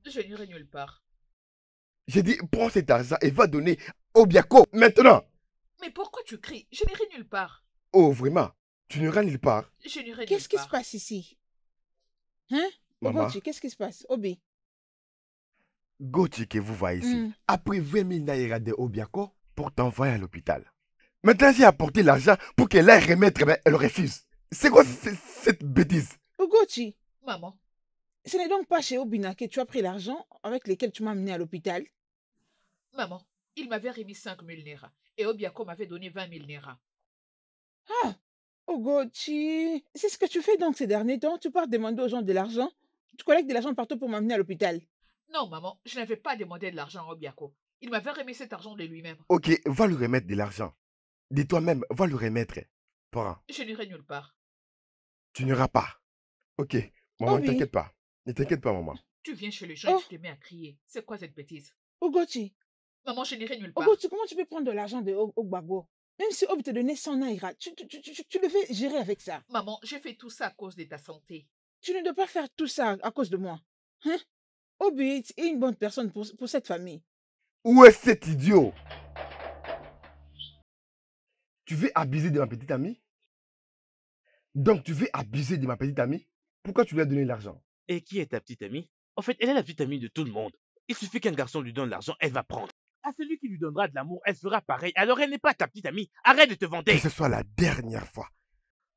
Je n'irai nulle part. J'ai dit, prends cet argent et va donner Obiako maintenant. Mais pourquoi tu cries? Je n'irai nulle part. Oh, vraiment? Tu n'iras nulle part? Je n'irai nulle Qu'est-ce qui se part. passe ici? Hein? Maman, Ogochi, qu'est-ce qui se passe? Obi. Gauthier que vous voyez ici Hmm. a pris 20 000 naira de Obiako pour t'envoyer à l'hôpital. Maintenant, j'ai apporté l'argent pour qu'elle aille remettre, mais elle refuse. C'est quoi cette bêtise? Ogochi, Maman, ce n'est donc pas chez Obina que tu as pris l'argent avec lequel tu m'as amené à l'hôpital? maman, il m'avait remis 5 000 naira et Obiako m'avait donné 20 000 naira. Ah! Ogochi, c'est ce que tu fais donc ces derniers temps? Tu pars demander aux gens de l'argent? Tu collectes de l'argent partout pour m'amener à l'hôpital? Non, maman, je n'avais pas demandé de l'argent à Obiako. Il m'avait remis cet argent de lui-même. Ok, va lui remettre de l'argent. De toi-même, va lui remettre. Prends, Je n'irai nulle part. tu n'iras pas. Ok, maman, ne Obi. t'inquiète pas. Ne t'inquiète pas, maman. Tu viens chez les gens Oh. et tu te mets à crier. C'est quoi cette bêtise? Ogochi, Maman, je n'irai nulle part. Ogo, comment tu peux prendre de l'argent de Ogbago? Même si Obi te donnait 100 naira, tu devais gérer avec ça. Maman, j'ai fait tout ça à cause de ta santé. Tu ne dois pas faire tout ça à cause de moi. Hein? Obi est une bonne personne pour cette famille. Où est cet idiot? Tu veux abuser de ma petite amie? Donc tu veux abuser de ma petite amie? Pourquoi tu lui as donné l'argent? Et qui est ta petite amie? En fait, elle est la petite amie de tout le monde. Il suffit qu'un garçon lui donne l'argent, elle va prendre. À celui qui lui donnera de l'amour, elle fera pareil. Alors elle n'est pas ta petite amie. Arrête de te Que vanter. ce soit la dernière fois.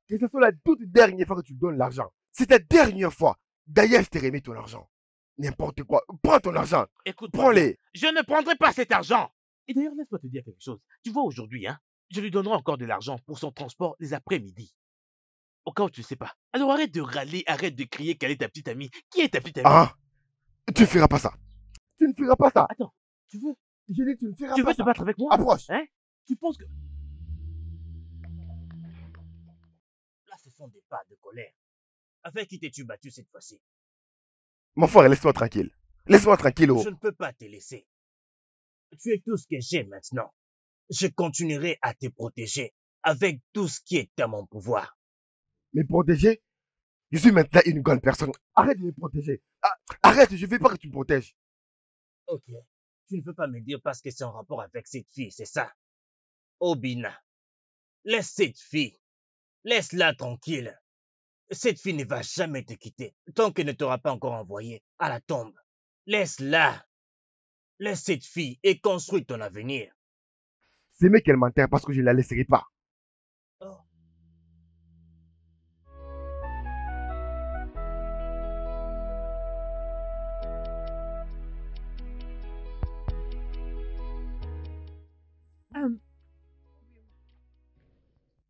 Que ce soit la toute dernière fois que tu donnes l'argent. C'est ta dernière fois. D'ailleurs, je t'ai remis ton argent. N'importe quoi. Prends ton argent. Écoute, Prends-les. je ne prendrai pas cet argent. Et d'ailleurs, laisse-moi te dire quelque chose. Tu vois, aujourd'hui, je lui donnerai encore de l'argent pour son transport les après-midi. Au cas où tu ne sais pas. Alors arrête de râler, arrête de crier qu'elle est ta petite amie. Qui est ta petite amie? Ah, tu ne feras pas ça. Tu ne feras pas ça. Attends, tu veux Je dis, tu ne feras Tu pas veux te ça. battre avec moi? Approche. Hein? Tu penses que... Là, ce sont des pas de colère. Avec qui t'es-tu battu cette fois-ci? Mon frère, laisse-moi tranquille. Laisse-moi tranquille. Oh. Je ne peux pas te laisser. Tu es tout ce que j'ai maintenant. Je continuerai à te protéger avec tout ce qui est à mon pouvoir. Me protéger? Je suis maintenant une grande personne. Arrête de me protéger. Ah, arrête, je ne veux pas que tu me protèges. Ok. Tu ne peux pas me dire parce que c'est en rapport avec cette fille, c'est ça? Obina, laisse cette fille. Laisse-la tranquille. Cette fille ne va jamais te quitter tant qu'elle ne t'aura pas encore envoyé à la tombe. Laisse-la. Laisse cette fille et construis ton avenir. C'est mieux qu'elle m'enterre parce que je ne la laisserai pas. Oh.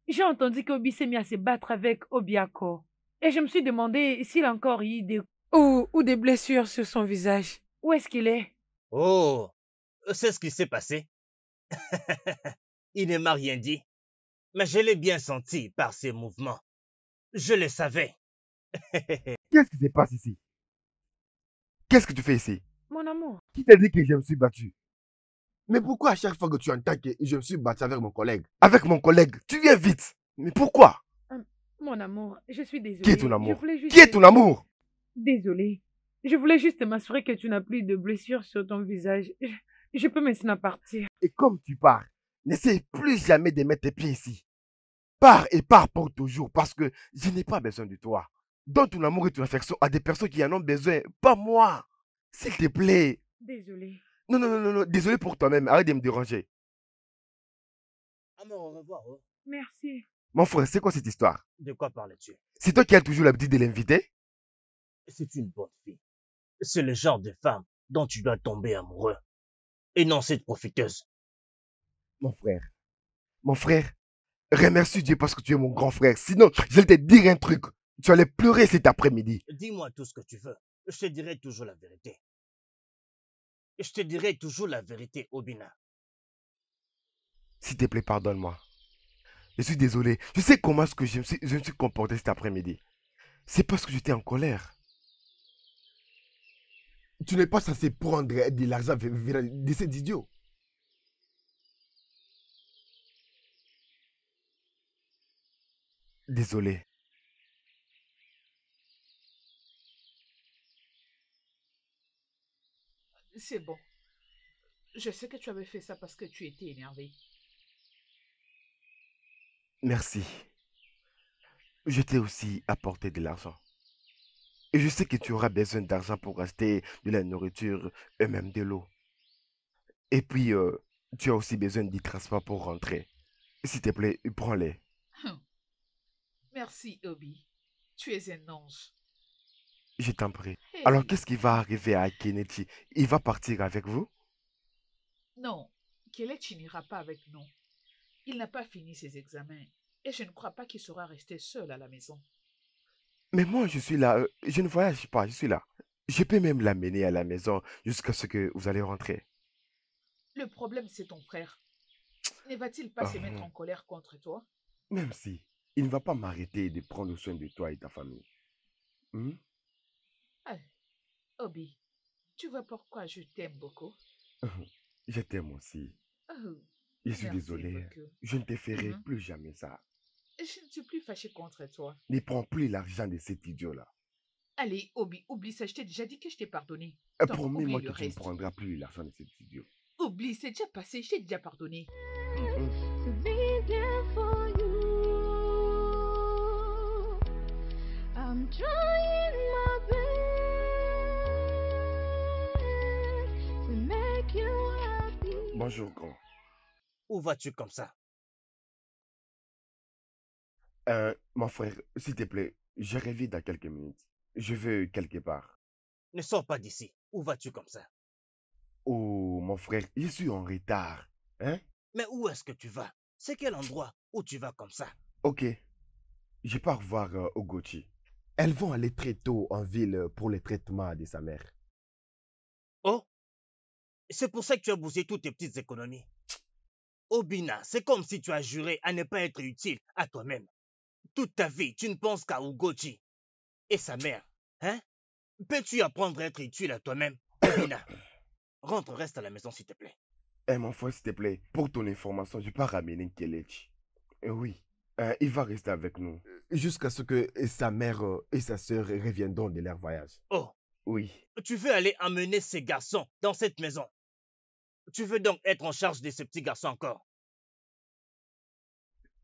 J'ai entendu qu'Obi s'est mis à se battre avec Obiako. Et je me suis demandé s'il a encore eu ou des blessures sur son visage. Où est-ce qu'il est? Oh, c'est ce qui s'est passé. Il ne m'a rien dit, mais je l'ai bien senti par ses mouvements. Je le savais. Qu'est-ce qui se passe ici? Qu'est-ce que tu fais ici? Mon amour. Qui t'a dit que je me suis battu? Mais pourquoi à chaque fois que tu entends que je me suis battu avec mon collègue? Avec mon collègue, tu viens vite. Mais pourquoi? Mon amour, je suis désolée. Qui est ton amour? Juste... Qui est ton amour? Désolée. Je voulais juste m'assurer que tu n'as plus de blessures sur ton visage. Je peux maintenant partir. Et comme tu pars, n'essaie plus jamais de mettre tes pieds ici. Pars et pars pour toujours parce que je n'ai pas besoin de toi. Donne ton amour et ton affection à des personnes qui en ont besoin, pas moi. S'il te plaît. Désolée. Non, désolé pour toi-même, arrête de me déranger. Amour, au revoir. Oh. Merci. Mon frère, c'est quoi cette histoire? De quoi parles-tu? C'est toi qui as toujours l'habitude de l'inviter? C'est une bonne fille. C'est le genre de femme dont tu dois tomber amoureux. Et non cette profiteuse. Mon frère, remercie Dieu parce que tu es mon grand frère. Sinon, je vais te dire un truc. Tu allais pleurer cet après-midi. Dis-moi tout ce que tu veux. Je te dirai toujours la vérité. Je te dirai toujours la vérité, Obina. S'il te plaît, pardonne-moi. Je suis désolé. Je sais comment est-ce que je me suis comporté cet après-midi. C'est parce que j'étais en colère. Tu n'es pas censé prendre de l'argent de ces idiots. Désolé. C'est bon. Je sais que tu avais fait ça parce que tu étais énervé. Merci. Je t'ai aussi apporté de l'argent. Et je sais que tu auras besoin d'argent pour acheter de la nourriture et même de l'eau. Et puis, tu as aussi besoin du transport pour rentrer. S'il te plaît, prends-les. Merci, Obi. Tu es un ange. Je t'en prie. Hey. Alors, qu'est-ce qui va arriver à Kenichi? Il va partir avec vous? Non, Kelechi n'ira pas avec nous. Il n'a pas fini ses examens et je ne crois pas qu'il sera resté seul à la maison. Mais moi, je suis là. Je ne voyage pas, je suis là. Je peux même l'amener à la maison jusqu'à ce que vous allez rentrer. Le problème, c'est ton frère. Ne va-t-il pas se mettre en colère contre toi? Même si, il ne va pas m'arrêter de prendre soin de toi et ta famille. Ah, Obi, tu vois pourquoi je t'aime beaucoup? Je t'aime aussi. Oh, Je suis merci désolé. beaucoup. Je ne te ferai Mhm. plus jamais ça. Je ne suis plus fâchée contre toi. Ne prends plus l'argent de cet idiot-là. Allez, oublie ça, je t'ai déjà dit que je t'ai pardonné. Et Donc, oublie promets-moi le que tu ne reste. prendras plus l'argent de cet idiot. Oublie, c'est déjà passé, je t'ai déjà pardonné. Mhm. To be there for you. I'm trying my best to make you happy. Bonjour, grand. Où vas-tu comme ça? Mon frère, s'il te plaît, je reviens dans quelques minutes. Je vais quelque part. Ne sors pas d'ici. Où vas-tu comme ça? Oh, mon frère, je suis en retard. Hein? Mais où est-ce que tu vas? C'est quel endroit où tu vas comme ça? Ok, je pars voir Ogochi. Elles vont aller très tôt en ville pour le traitement de sa mère. Oh, c'est pour ça que tu as bousillé toutes tes petites économies. Obina, c'est comme si tu as juré à ne pas être utile à toi-même. Toute ta vie, tu ne penses qu'à Ugochi et sa mère. Hein? Peux-tu apprendre à être utile à toi-même? Obina, rentre, reste à la maison s'il te plaît. Eh, mon frère, s'il te plaît, pour ton information, je peux ramener Kelechi. Oui, il va rester avec nous. Jusqu'à ce que sa mère et sa sœur reviendront de leur voyage. Oh, Oui. tu veux aller amener ces garçons dans cette maison? Tu veux donc être en charge de ces petits garçons encore?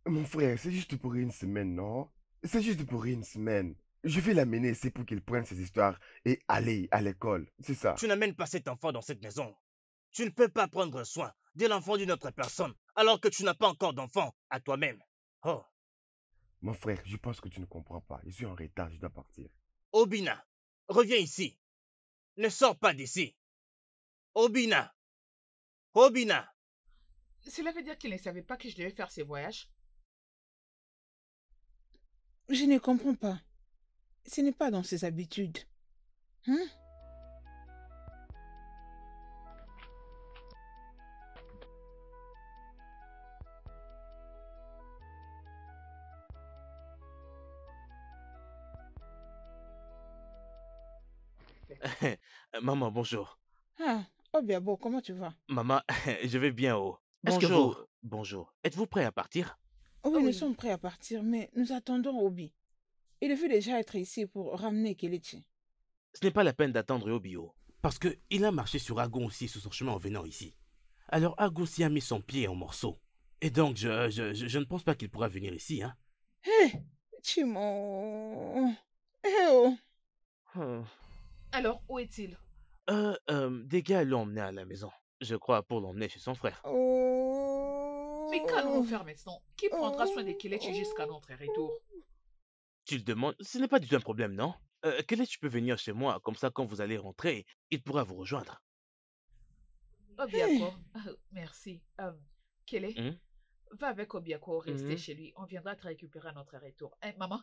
Mon frère, c'est juste pour une semaine, non? C'est juste pour une semaine. Je vais l'amener ici pour qu'il prenne ses histoires et aller à l'école. C'est ça. Tu n'amènes pas cet enfant dans cette maison. Tu ne peux pas prendre soin de l'enfant d'une autre personne alors que tu n'as pas encore d'enfant à toi-même. Oh, Mon frère, je pense que tu ne comprends pas. Je suis en retard, je dois partir. Obina, reviens ici. Ne sors pas d'ici. Obina, Obina. Cela veut dire qu'il ne savait pas que je devais faire ces voyages. Je ne comprends pas. Ce n'est pas dans ses habitudes. Hein? Maman, bonjour. Ah, Obiabo, comment tu vas? Maman, je vais bien, oh. Est-ce que Bonjour. Bonjour. Êtes-vous prêt à partir? Oui, Oh nous oui. sommes prêts à partir, mais nous attendons Obi. Il devait déjà être ici pour ramener Kelechi. Ce n'est pas la peine d'attendre Obio. Parce que il a marché sur Agon aussi sur son chemin en venant ici. Alors Agon s'y a mis son pied en morceaux. Et donc, je ne pense pas qu'il pourra venir ici, hein. Hé, Chimo. Eh oh. Hmm. Alors, où est-il? Des gars l'ont emmené à la maison. Je crois pour l'emmener chez son frère. Oh. Mais qu'allons-nous faire maintenant? Qui prendra soin de Kelechi jusqu'à notre retour? Tu le demandes, ce n'est pas du tout un problème, non? Quel est tu peux venir chez moi, comme ça quand vous allez rentrer, il pourra vous rejoindre. Obiako, merci. Kele, Hmm? va avec Obiako rester Mhm. chez lui. On viendra te récupérer à notre retour. Hein, maman?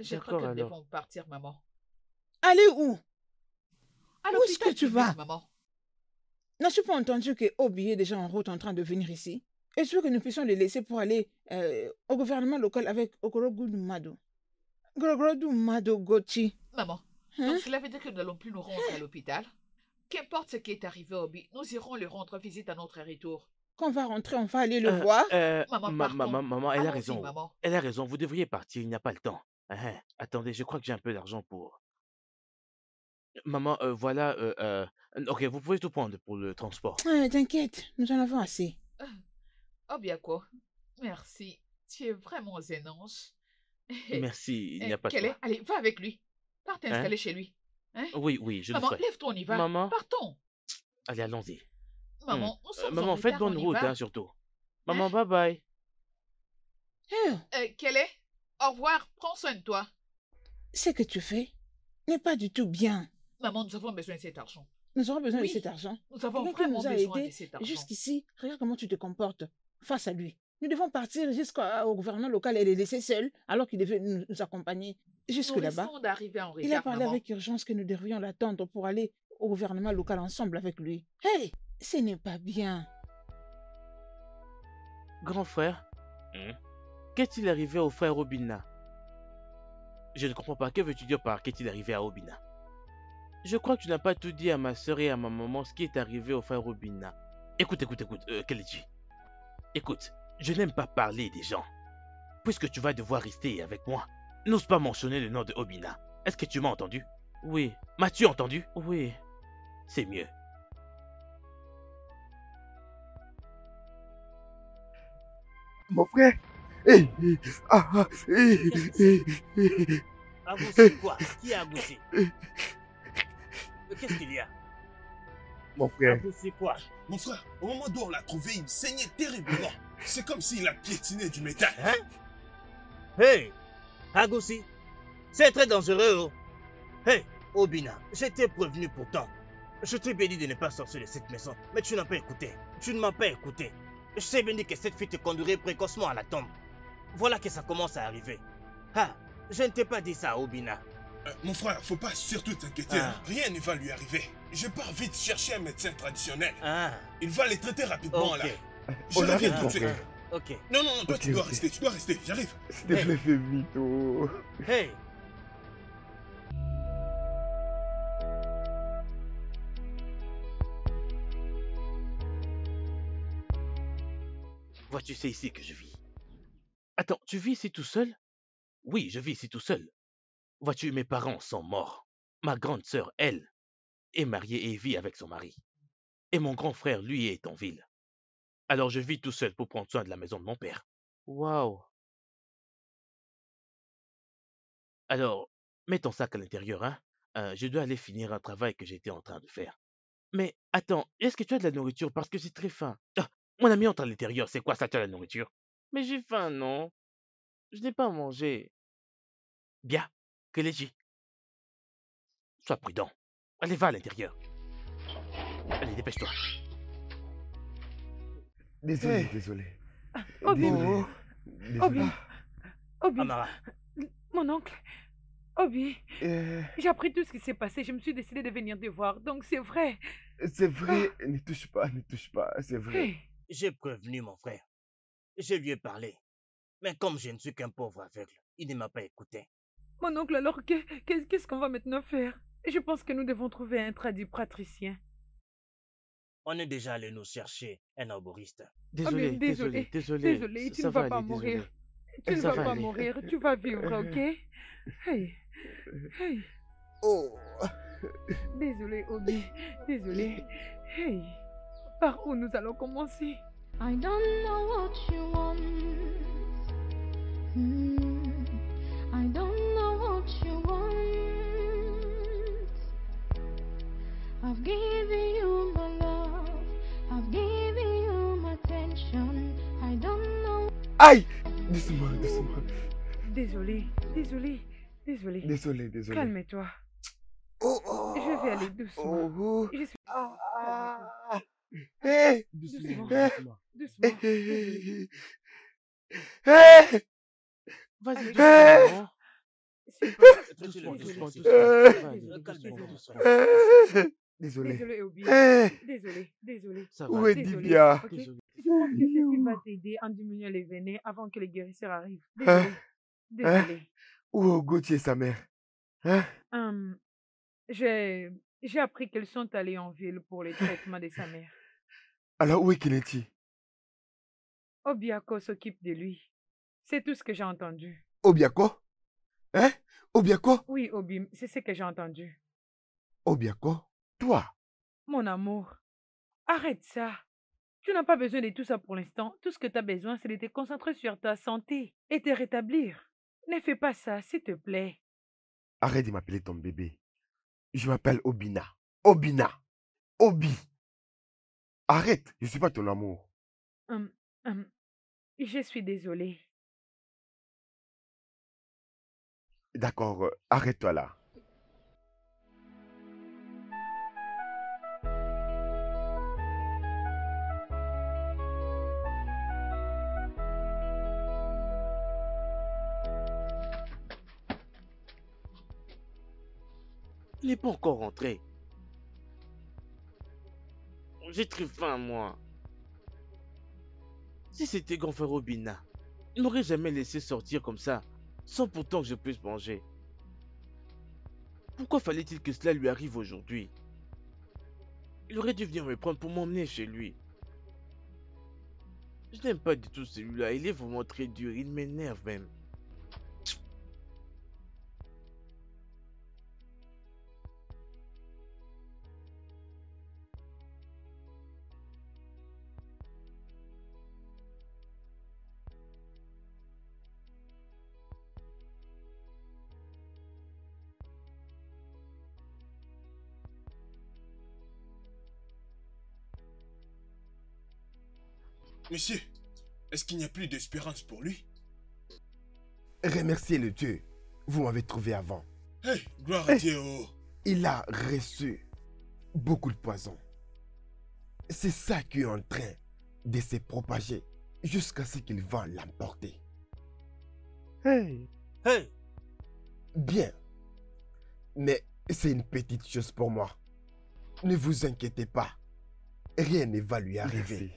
Je crois D'accord, que nous alors. devons partir, maman. Allez où? À Où est-ce que l'hôpital tu tout de vas? suite, maman. N'as-tu pas entendu que Obi est déjà en route en train de venir ici? Et tu veux que nous puissions les laisser pour aller au gouvernement local avec Okorogudu Mado? Okorogudu Mado Gochi. Maman, Hein? donc cela veut dire que nous n'allons plus nous rendre à l'hôpital? Qu'importe ce qui est arrivé, Obi, nous irons le rendre visite à notre retour. Quand on va rentrer, on va aller le voir. Maman, partons. Maman, elle a Allons-y, raison. maman. Elle a raison, vous devriez partir, il n'y a pas le temps. Attendez, je crois que j'ai un peu d'argent pour... Maman, voilà, ok, vous pouvez tout prendre pour le transport. Ah, t'inquiète, nous en avons assez. Obiako, merci. Tu es vraiment un ange. Merci, il n'y a pas de Kele, quoi. allez, va avec lui. Pars t'installer chez lui. Hein? Oui, oui, je le Maman, ferai. lève-toi, on y va. Maman. Partons. Allez, allons-y. Maman, nous sommes en Maman, faites retard, bonne on y route, va. hein, surtout. Maman, bye bye. Kele, au revoir. Prends soin de toi. Ce que tu fais n'est pas du tout bien. Maman, nous avons besoin de cet argent. Nous aurons besoin Oui. de cet argent. Nous avons Quelqu'un qui vraiment nous a besoin aidés de cet argent. jusqu'ici, regarde comment tu te comportes face à lui. Nous devons partir jusqu'au gouvernement local et les laisser seuls alors qu'il devait nous accompagner jusque Nous là-bas. risquons d'arriver en retard, Il a parlé maman. avec urgence que nous devrions l'attendre pour aller au gouvernement local ensemble avec lui. Hey, ce n'est pas bien. Grand frère, qu'est-il arrivé au frère Obina? Je ne comprends pas. Que veux-tu dire par qu'est-il arrivé à Obina? Je crois que tu n'as pas tout dit à ma soeur et à ma maman ce qui est arrivé au frère Obina. Écoute, Kelechi. Écoute, je n'aime pas parler des gens. Puisque tu vas devoir rester avec moi, n'ose pas mentionner le nom de Obina. Est-ce que tu m'as entendu? Oui. M'as-tu entendu? Oui. C'est mieux. Mon frère. Hey, Qu'est-ce que c'est? Agoussé quoi? Qui a agoussé? Qu'est-ce qu'il y a? Mon frère. Agoussé quoi? Mon frère, au moment où on l'a trouvé, il saignait terriblement. C'est comme s'il a piétiné du métal. Hein? Hey! Agoussé, c'est très dangereux, oh! Hey! Obina, je t'ai prévenu pourtant. Je t'ai bien dit de ne pas sortir de cette maison, mais tu n'as pas écouté. Tu ne m'as pas écouté. Je sais bien dit que cette fille te conduirait précocement à la tombe. Voilà que ça commence à arriver. Ah! Je ne t'ai pas dit ça, Obina. Mon frère, faut pas surtout t'inquiéter. Ah. Hein. Rien ne va lui arriver. Je pars vite chercher un médecin traditionnel. Ah! Il va les traiter rapidement Ok. là. Je On reviens arrive, tout de mon suite. frère. Ok. Non, toi Ok, tu dois ok. rester, j'arrive. S'il te plaît, fais vite, oh. Hey! Vois-tu, c'est ici que je vis. Attends, tu vis ici tout seul? Oui, je vis ici tout seul. Vois-tu, mes parents sont morts. Ma grande sœur, elle, est mariée et vit avec son mari. Et mon grand frère, lui, est en ville. Alors je vis tout seul pour prendre soin de la maison de mon père. Waouh! Alors, mets ton sac à l'intérieur, hein? Je dois aller finir un travail que j'étais en train de faire. Mais attends, est-ce que tu as de la nourriture? Parce que c'est très faim. Ah, mon ami entre à l'intérieur, c'est quoi ça, tu as la nourriture? Mais j'ai faim, non? Je n'ai pas mangé. Bien, Kelechi, sois prudent. Allez, va à l'intérieur. Allez, dépêche-toi. Désolé, Hey. désolé. Obi, Désolé. Obi, Désolé. Obi, Amara, mon oncle, Obi, Euh, j'ai appris tout ce qui s'est passé. Je me suis décidé de venir te voir. Donc c'est vrai. c'est vrai, ne touche pas, c'est vrai. Hey, j'ai prévenu mon frère. Je lui ai parlé. Mais comme je ne suis qu'un pauvre aveugle, il ne m'a pas écouté. mon oncle, alors qu'est-ce qu'on va maintenant faire? Je pense que nous devons trouver un tradit praticien. On est déjà allé nous chercher un arboriste. Désolé, mais désolé, désolé, tu Ça ne vas va pas aller, mourir. désolé. Tu ne Ça vas va pas aller. mourir, tu vas vivre, ok? Hey, hey, Oh, désolé, Obi, désolé. Hey, par où nous allons commencer? I don't know what you want. I don't know what you want. I've given you my love. I've given you my attention. I don't know. aïe! Doucement, doucement. Désolé, désolé, désolé. Désolé, désolé. Calme-toi. Oh, oh, Je vais aller doucement. Oh, oh. Je suis Ah, hey, doucement, doucement. doucement. Désolé. Hey, Vas-y, Allez, doucement. hein. C'est Doucement, Désolé. doucement, Désolé. doucement. Vas-y, Désolé. doucement, doucement. Désolé. Désolé, Obi. Hey, Désolé. Ça où va est aller. Désolé. Dibia? Ok. Désolé. Je pense que ceci va t'aider en diminuant les venin avant que les guérisseurs arrivent. Désolé. Désolé. Où est Gauthier et sa mère? Hein? Hum, j'ai appris qu'elles sont allées en ville pour les traitements de sa mère. Alors où est Kelechi? Obiako s'occupe de lui. C'est tout ce que j'ai entendu. Obiako? Hein? Obiako? Oui, Obi, c'est ce que j'ai entendu. Obiako? Toi? Mon amour, arrête ça. Tu n'as pas besoin de tout ça pour l'instant. Tout ce que tu as besoin, c'est de te concentrer sur ta santé et te rétablir. Ne fais pas ça, s'il te plaît. Arrête de m'appeler ton bébé. Je m'appelle Obina. Obina. Obi. Arrête, je suis pas ton amour. Hum, je suis désolée. D'accord, arrête-toi là. Il n'est pas encore rentré. J'ai très faim, moi. Si c'était grand frère Obina, il m'aurait jamais laissé sortir comme ça, sans pourtant que je puisse manger. Pourquoi fallait-il que cela lui arrive aujourd'hui? Il aurait dû venir me prendre pour m'emmener chez lui. Je n'aime pas du tout celui-là, il est vraiment très dur, il m'énerve même. Monsieur, est-ce qu'il n'y a plus d'espérance pour lui? Remerciez le Dieu. Vous m'avez trouvé avant. Hey, gloire à Dieu. Oh. Il a reçu beaucoup de poison. C'est ça qui est en train de se propager jusqu'à ce qu'il va l'emporter. Hey. Hey, Bien. Mais c'est une petite chose pour moi. Ne vous inquiétez pas. Rien ne va lui arriver.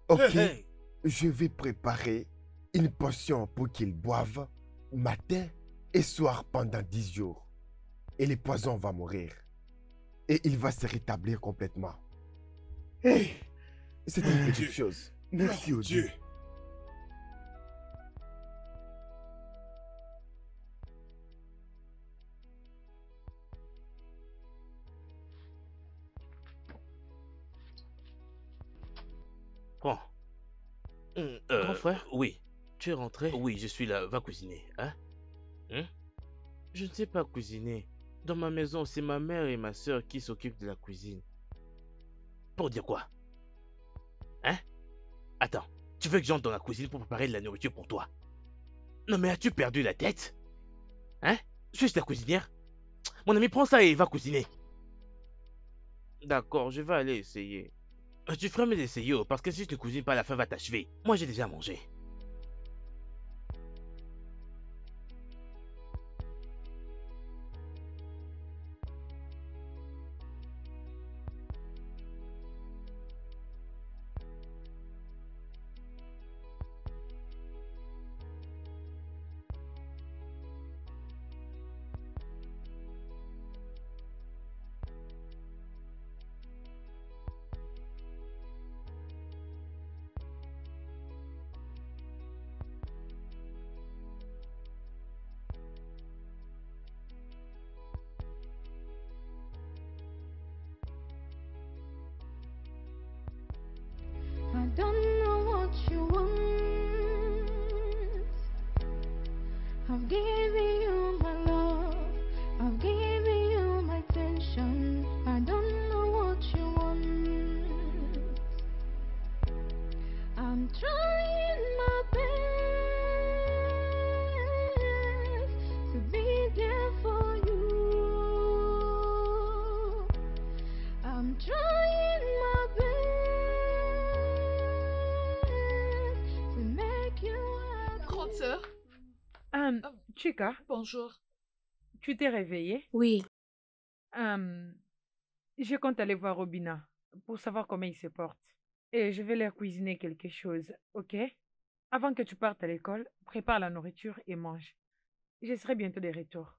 Ok, hey, je vais préparer une potion pour qu'il boive matin et soir pendant 10 jours. Et le poison va mourir. Et il va se rétablir complètement. Hey, c'est une petite Dieu. chose. Gloire Merci à au Dieu. Dieu. Prends. Grand frère? Oui. Tu es rentré? Oui, je suis là. Va cuisiner, hein? Je ne sais pas cuisiner. Dans ma maison, c'est ma mère et ma soeur qui s'occupent de la cuisine. Pour dire quoi? Hein? Attends, tu veux que j'entre dans la cuisine pour préparer de la nourriture pour toi? Non mais as-tu perdu la tête? Hein? Suis-je ta cuisinière? Mon ami, prends ça et va cuisiner. D'accord, je vais aller essayer. Tu feras mieux d'essayer, parce que si je ne cuisine pas, la faim va t'achever. Moi, j'ai déjà mangé. I don't know what you want. I've given you my love. I've given you my attention. I don't know what you want. I'm trying my best to be there for you. I'm trying my best to make you happy. Grande sœur, Chica, bonjour. tu t'es réveillée? Oui, Je compte aller voir Robina pour savoir comment il se porte. Et je vais leur cuisiner quelque chose, ok? Avant que tu partes à l'école, prépare la nourriture et mange. Je serai bientôt de retour.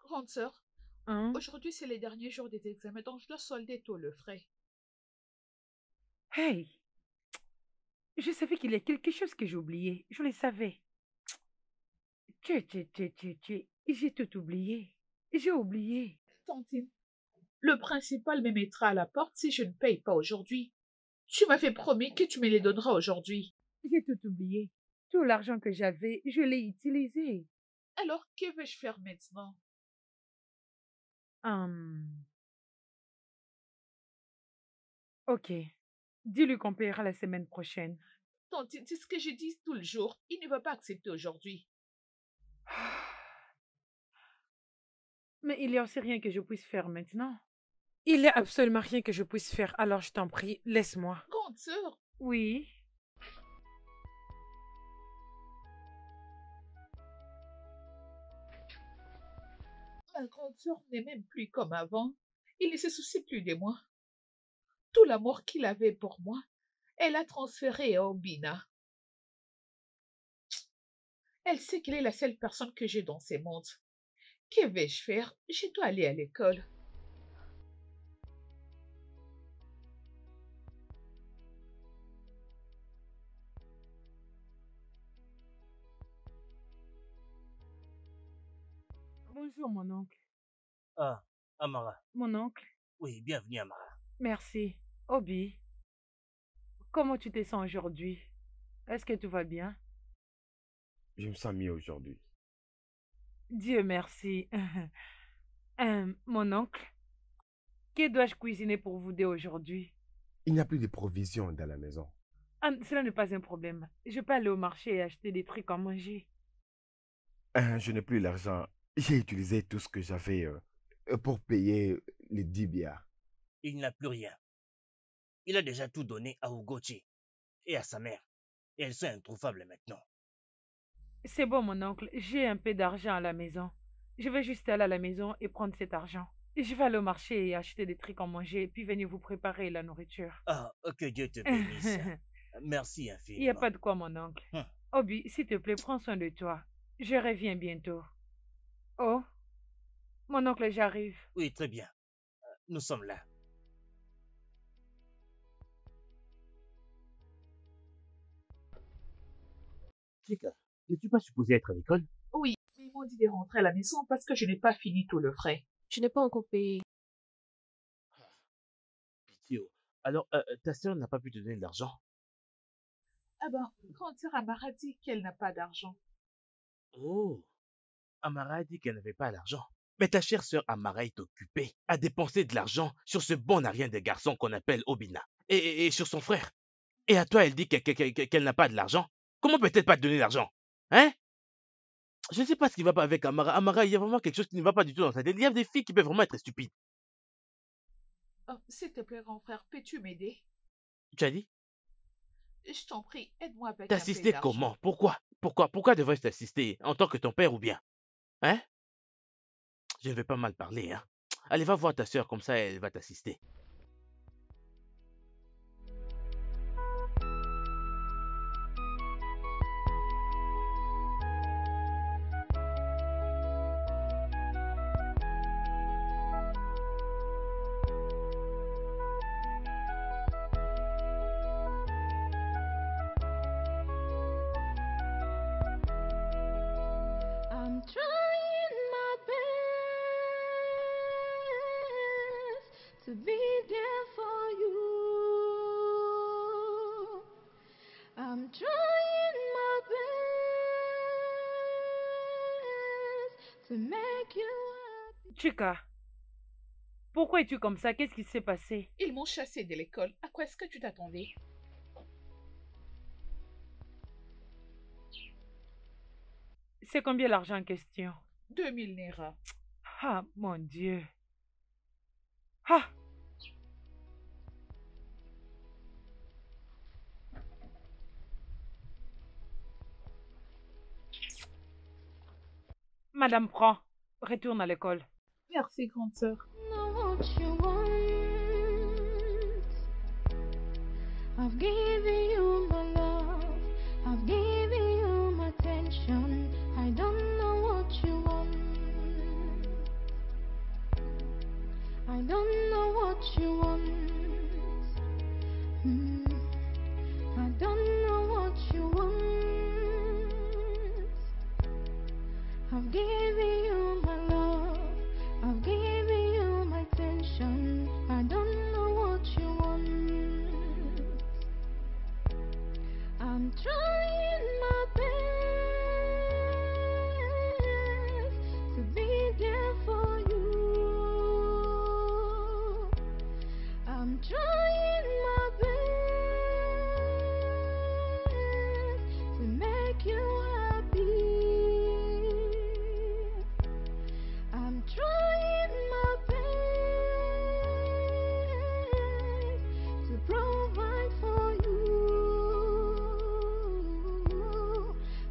Grande sœur, Hein? aujourd'hui c'est les derniers jours des examens, donc je dois solder tout le frais. Hey! Je savais qu'il y a quelque chose que j'ai oublié. Je le savais. J'ai tout oublié. J'ai oublié. Tantine, le principal me mettra à la porte si je ne paye pas aujourd'hui. Tu m'as fait promis que tu me les donneras aujourd'hui. J'ai tout oublié. Tout l'argent que j'avais, je l'ai utilisé. Alors, que vais-je faire maintenant? Ok. Dis-lui qu'on paiera la semaine prochaine. Tantine, c'est ce que je dis tout le jour. Il ne va pas accepter aujourd'hui. Mais il n'y a aussi rien que je puisse faire maintenant. Il n'y a absolument rien que je puisse faire, alors je t'en prie, laisse-moi. Grande sœur, Oui. ma grande sœur n'est même plus comme avant. Il ne se soucie plus de moi. Tout l'amour qu'il avait pour moi, elle a transféré à Obina. Elle sait qu'elle est la seule personne que j'ai dans ce monde, Que vais-je faire? Je dois aller à l'école. Bonjour, mon oncle. Ah, Amara. Mon oncle, Oui, bienvenue, Amara. merci. Obi, comment tu te sens aujourd'hui? Est-ce que tout va bien? Je me sens mieux aujourd'hui. Dieu merci. Mon oncle, que dois-je cuisiner pour vous deux aujourd'hui? Il n'y a plus de provisions dans la maison. Ah, cela n'est pas un problème. Je peux aller au marché et acheter des trucs à manger. Je n'ai plus l'argent. J'ai utilisé tout ce que j'avais pour payer les 10 bières. Il n'a plus rien. Il a déjà tout donné à Ugochi et à sa mère. Et elles sont introuvables maintenant. C'est bon, mon oncle. J'ai un peu d'argent à la maison. Je vais juste aller à la maison et prendre cet argent. Et je vais aller au marché et acheter des trucs à manger et puis venir vous préparer la nourriture. Ah, que Dieu te bénisse. Merci Il n'y a infiniment. pas de quoi, mon oncle. Hum. Obi, s'il te plaît, prends soin de toi. Je reviens bientôt. Oh, mon oncle, j'arrive. Oui, très bien. Nous sommes là. Chika, n'es-tu pas supposé être à l'école? Oui, mais ils m'ont dit de rentrer à la maison parce que je n'ai pas fini tout le frais. Je n'ai pas encore payé. Pitié. Alors, ta sœur n'a pas pu te donner de l'argent? Ah ben, grande sœur Amara dit qu'elle n'a pas d'argent. Oh, Amara a dit qu'elle n'avait pas l'argent. Mais ta chère sœur Amara est occupée à dépenser de l'argent sur ce bon à rien de garçon qu'on appelle Obina. Et sur son frère. Et à toi, elle dit qu'elle n'a pas de l'argent. Comment peut-elle pas te donner l'argent? Hein? Je ne sais pas ce qui va pas avec Amara. Amara, il y a vraiment quelque chose qui ne va pas du tout dans sa tête. Il y a des filles qui peuvent vraiment être stupides. Oh, s'il te plaît, grand frère, peux-tu m'aider? Tu as dit? Je t'en prie, aide-moi avec un peu T'assister d'argent. comment? Pourquoi devrais-je t'assister? En tant que ton père ou bien? Hein? Je ne vais pas mal parler, hein. Allez, va voir ta sœur, comme ça elle va t'assister. I'm trying my best to be there for you. I'm trying my best to make you happy. Chika, pourquoi es-tu comme ça? Qu'est-ce qui s'est passé? Ils m'ont chassé de l'école. À quoi est-ce que tu t'attendais? C'est combien l'argent en question? 2000 Naira. Ah, mon Dieu. Ah! Madame, prends. Retourne à l'école. Merci, grande sœur. Know what you want. I've given you my love. I've given you my attention. I don't know what you want. I don't know what you want. I don't know what you want. I've given you my love. I've given you my attention. I don't know what you want. I'm trying my best to be there for you. I'm trying my best to make you happy. I'm trying my best to provide for you.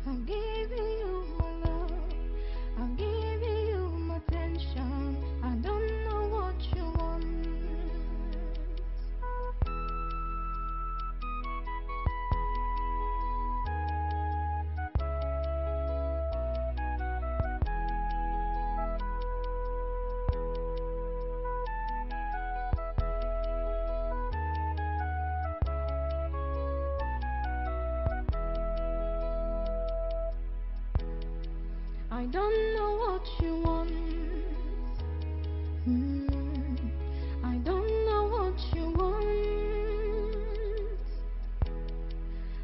I'm giving you my love. I'm giving you my attention. I don't know what you want. don't know what you want. I don't know what you want.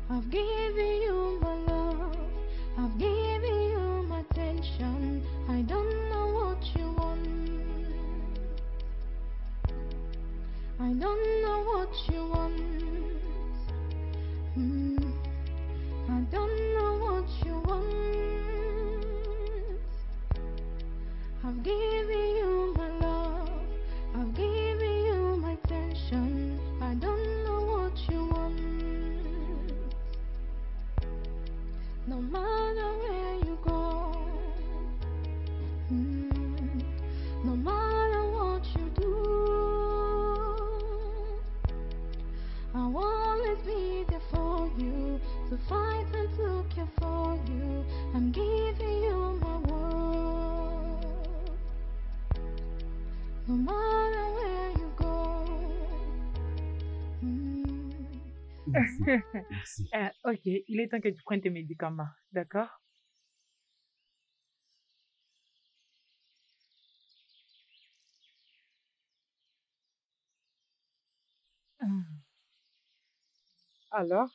I've given you my love. I've given you my attention. I don't know what you want. I don't know what you want. I don't know what you want. I've given you my love. I've given you my attention. I don't know what you want. No matter where you go, no matter what you do, I'll always be there for you, to fight and to care for you. I'm giving you my word. No matter where you go. Merci. Merci. Ok, il est temps que tu prennes tes médicaments, d'accord? Alors?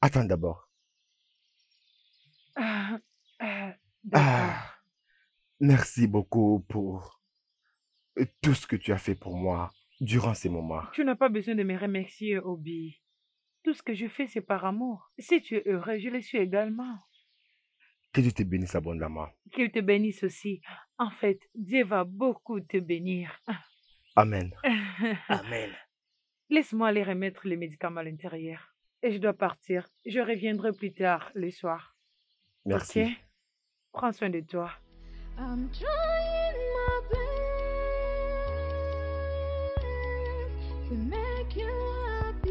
Attends d'abord. D'accord. Merci beaucoup pour tout ce que tu as fait pour moi durant ces moments. Tu n'as pas besoin de me remercier, Obi. Tout ce que je fais, c'est par amour. Si tu es heureux, je le suis également. Que Dieu te bénisse abondamment. Qu'il te bénisse aussi. En fait, Dieu va beaucoup te bénir. Amen. Amen. Laisse-moi aller remettre les médicaments à l'intérieur. Et je dois partir. Je reviendrai plus tard, le soir. Merci. Ok? Prends soin de toi. I'm trying my best to make you happy.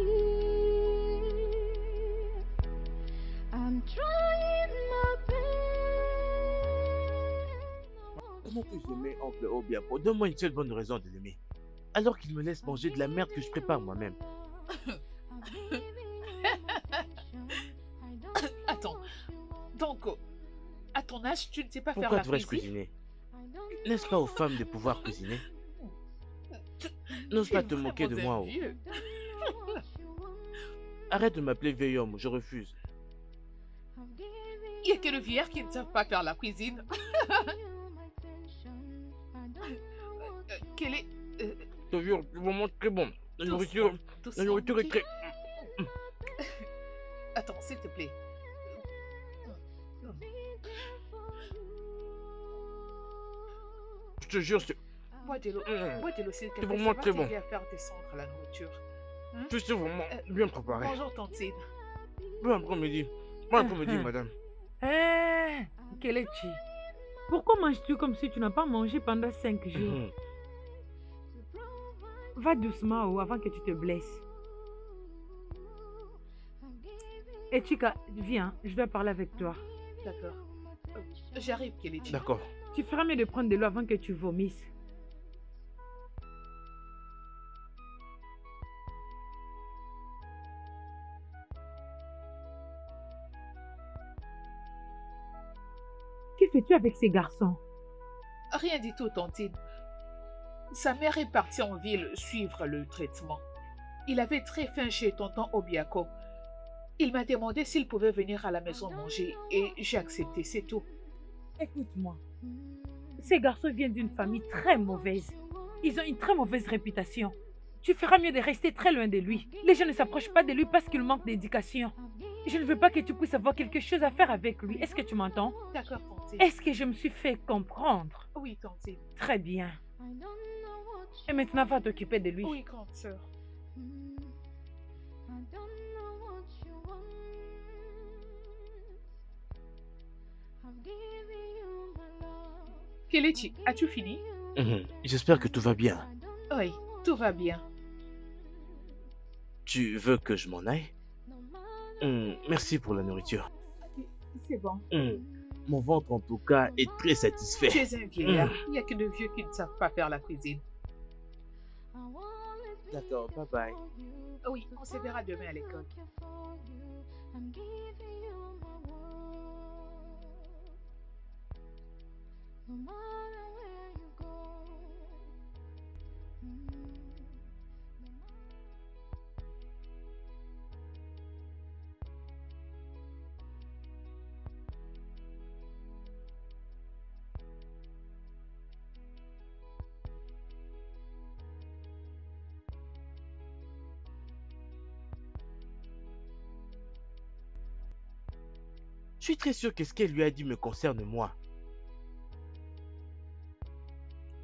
I'm trying my best. Comment que je mets oncle Obiako? Donne-moi une seule bonne raison de l'aimer. Alors qu'il me laisse manger de la merde que je prépare moi-même. Attends. Donc, à ton âge, tu ne sais pas faire Pourquoi la devrais-je cuisine? cuisiner? N'est-ce pas aux femmes de pouvoir cuisiner? N'ose pas te moquer de moi. Oh. Arrête de m'appeler vieil homme, je refuse. Il n'y a que les vieillards qui ne savent pas faire la cuisine. Quel est... Je te jure, c'est vraiment très bon. La nourriture doucement, est ok? très... Attends, s'il te plaît. Je te jure, c'est... Bois de l'eau. Bois de l'eau, s'il te plaît. vraiment Ça va très bon. t'aider à faire descendre la nourriture. Je suis vraiment bien préparé. Bonjour, Tantine. Bon après-midi. Bon après-midi, madame. Hé, Kelechi, pourquoi manges-tu comme si tu n'as pas mangé pendant 5 jours? Va doucement avant que tu te blesses. Et Chika, viens, je dois parler avec toi. D'accord. J'arrive, Kelechi. D'accord. Tu feras mieux de prendre de l'eau avant que tu vomisses. Que fais-tu avec ces garçons? Rien du tout, Tantine. Sa mère est partie en ville suivre le traitement. Il avait très faim chez tonton Obiako. Il m'a demandé s'il pouvait venir à la maison manger et j'ai accepté, c'est tout. Écoute-moi. Ces garçons viennent d'une famille très mauvaise. Ils ont une très mauvaise réputation. Tu feras mieux de rester très loin de lui. Les gens ne s'approchent pas de lui parce qu'il manque d'éducation. Je ne veux pas que tu puisses avoir quelque chose à faire avec lui. Est-ce que tu m'entends? D'accord, Tantine. Est-ce que je me suis fait comprendre? Oui, Tantine. Très bien. Et maintenant, va t'occuper de lui. Oui, grande sœur. Kelechi, as-tu fini? J'espère que tout va bien. Oui, tout va bien. Tu veux que je m'en aille? Merci pour la nourriture. C'est bon. Mon ventre, en tout cas, est très satisfait. Tu es un vieillard. Il n'y a que de vieux qui ne savent pas faire la cuisine. D'accord, bye bye. Oui, on se verra demain à l'école. I'm giving you my world. No matter where you go. Mm, no Je suis très sûr que ce qu'elle lui a dit me concerne moi.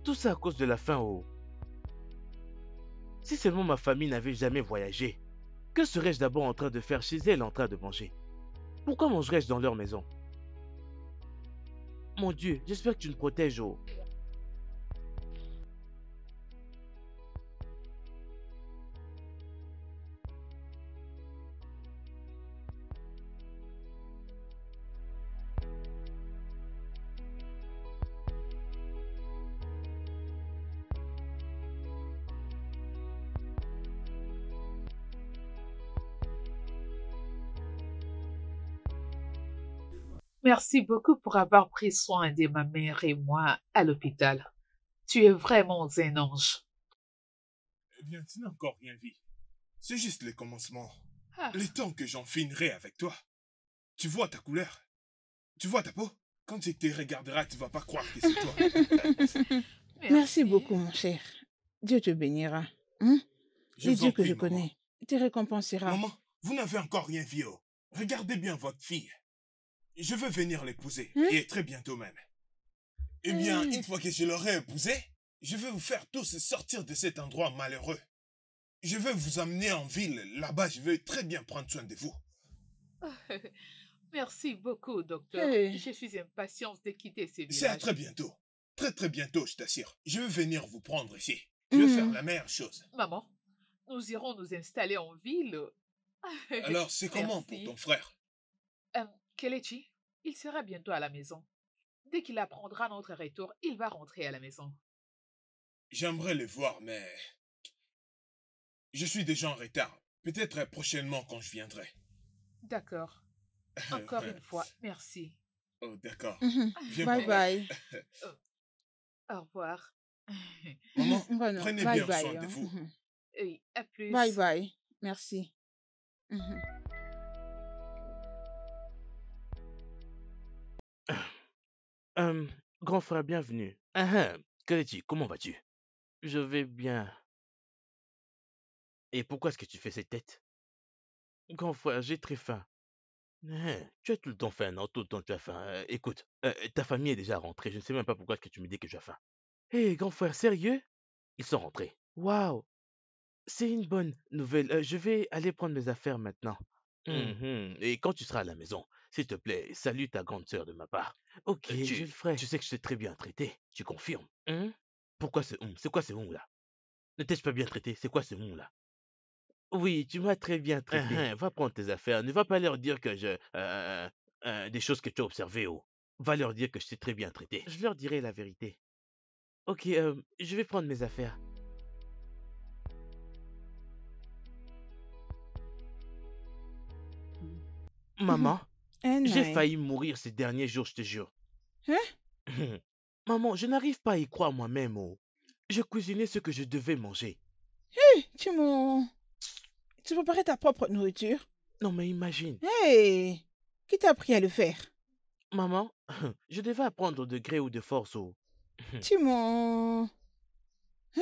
Tout ça à cause de la faim, oh. Si seulement ma famille n'avait jamais voyagé, que serais-je d'abord en train de faire chez elle en train de manger? Pourquoi mangerais-je dans leur maison? Mon Dieu, j'espère que tu me protèges, oh. Merci beaucoup pour avoir pris soin de ma mère et moi à l'hôpital. Tu es vraiment un ange. Eh bien, tu n'as encore rien vu. C'est juste le commencement. Ah, Le temps que j'en finirai avec toi. Tu vois ta couleur? Tu vois ta peau? Quand tu te regarderas, tu vas pas croire que c'est toi. Merci beaucoup, mon cher. Dieu te bénira. Hein? Je Et vous Dieu en que prie, je maman. connais te récompensera. Maman, vous n'avez encore rien vu. Oh. Regardez bien votre fille. Je veux venir l'épouser, Hein? et très bientôt même. Eh bien, Hein? une fois que je l'aurai épousée, je vais vous faire tous sortir de cet endroit malheureux. Je vais vous amener en ville. Là-bas, je vais très bien prendre soin de vous. merci beaucoup, docteur. Hey. Je suis impatiente de quitter ce C'est à village. très bientôt. Très très bientôt, je t'assure. Je vais venir vous prendre ici. Je vais faire la meilleure chose. Maman, nous irons nous installer en ville. Alors, c'est comment pour Merci. ton frère? Kelechi, il sera bientôt à la maison. Dès qu'il apprendra notre retour, il va rentrer à la maison. J'aimerais le voir, mais... je suis déjà en retard. Peut-être prochainement quand je viendrai. D'accord. Encore une fois, merci. Oh, d'accord. Mhm. Viens Bye par là. bye. Au revoir. Maman, Bueno, prenez bye bien bye. soin de hein. vous. Mhm. Oui, à plus. Bye bye. Merci. Mhm. Grand frère, bienvenue. Kelechi, comment vas-tu? Je vais bien. Et pourquoi est-ce que tu fais cette tête? Grand frère, j'ai très faim. Tu as tout le temps faim, non? Tout le temps tu as faim. Écoute, ta famille est déjà rentrée. Je ne sais même pas pourquoi est-ce que tu me dis que tu as faim. Hé, grand frère, sérieux? Ils sont rentrés. Waouh, c'est une bonne nouvelle. Je vais aller prendre mes affaires maintenant. Et quand tu seras à la maison, s'il te plaît, salue ta grande sœur de ma part. Ok, je le ferai. Tu sais que je t'ai très bien traité. Tu confirmes? Pourquoi ce c'est quoi ce là? Ne t'ai-je pas bien traité? C'est quoi ce là? Oui, tu m'as très bien traité. Va prendre tes affaires. Ne va pas leur dire que des choses que tu as observées. Oh. Va leur dire que je t'ai très bien traité. Je leur dirai la vérité. Ok, je vais prendre mes affaires. Maman, j'ai Anyway. failli mourir ces derniers jours, je te jure. Hein? Maman, je n'arrive pas à y croire moi-même. Oh. Je cuisinais ce que je devais manger. Tu préparais ta propre nourriture? Non, mais imagine. Hey! Qui t'a appris à le faire? Maman, je devais apprendre de gré ou de force. Oh. Timon. Hein?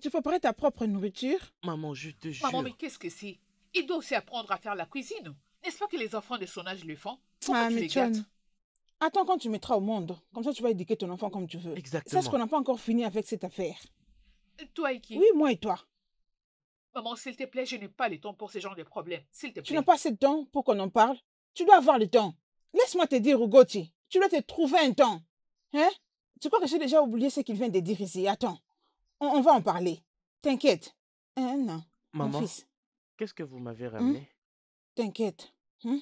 Tu préparais ta propre nourriture? Maman, je te jure. Maman, mais qu'est-ce que c'est? Il doit aussi apprendre à faire la cuisine. N'est-ce pas que les enfants de son âge le font? Pourquoi tu mais les gâtes? John, attends quand tu mettras au monde. Comme ça, tu vas éduquer ton enfant comme tu veux. Exactement. Sache qu'on n'a pas encore fini avec cette affaire. Toi et qui? Oui, moi et toi. Maman, s'il te plaît, je n'ai pas le temps pour ce genre de problème. S'il te Tu plaît. n'as pas assez de temps pour qu'on en parle? Tu dois avoir le temps. Laisse-moi te dire, Ugoti. Tu dois te trouver un temps. Hein? Tu crois que j'ai déjà oublié ce qu'il vient de dire ici? Attends. On va en parler. T'inquiète. Hein, non. Mon Maman, fils, qu'est-ce que vous m'avez ramené? t'inquiète. Hein?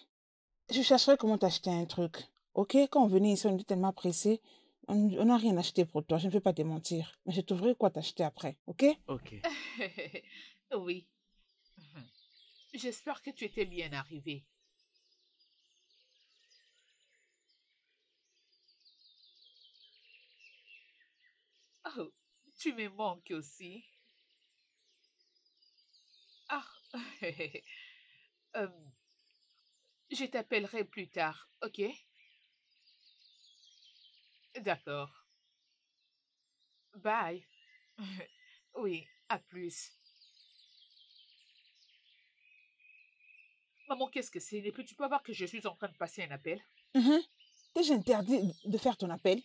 Je chercherai comment t'acheter un truc. Ok? Quand on venait ici, on était tellement pressés. On n'a rien acheté pour toi, je ne vais pas te mentir. Mais je trouverai quoi t'acheter après, ok? Ok. Oui. J'espère que tu étais bien arrivé. Oh, tu me manques aussi. Ah, euh, je t'appellerai plus tard, ok? D'accord. Bye. Oui, à plus. Maman, qu'est-ce que c'est? Tu peux voir que je suis en train de passer un appel? T'ai-je interdit de faire ton appel?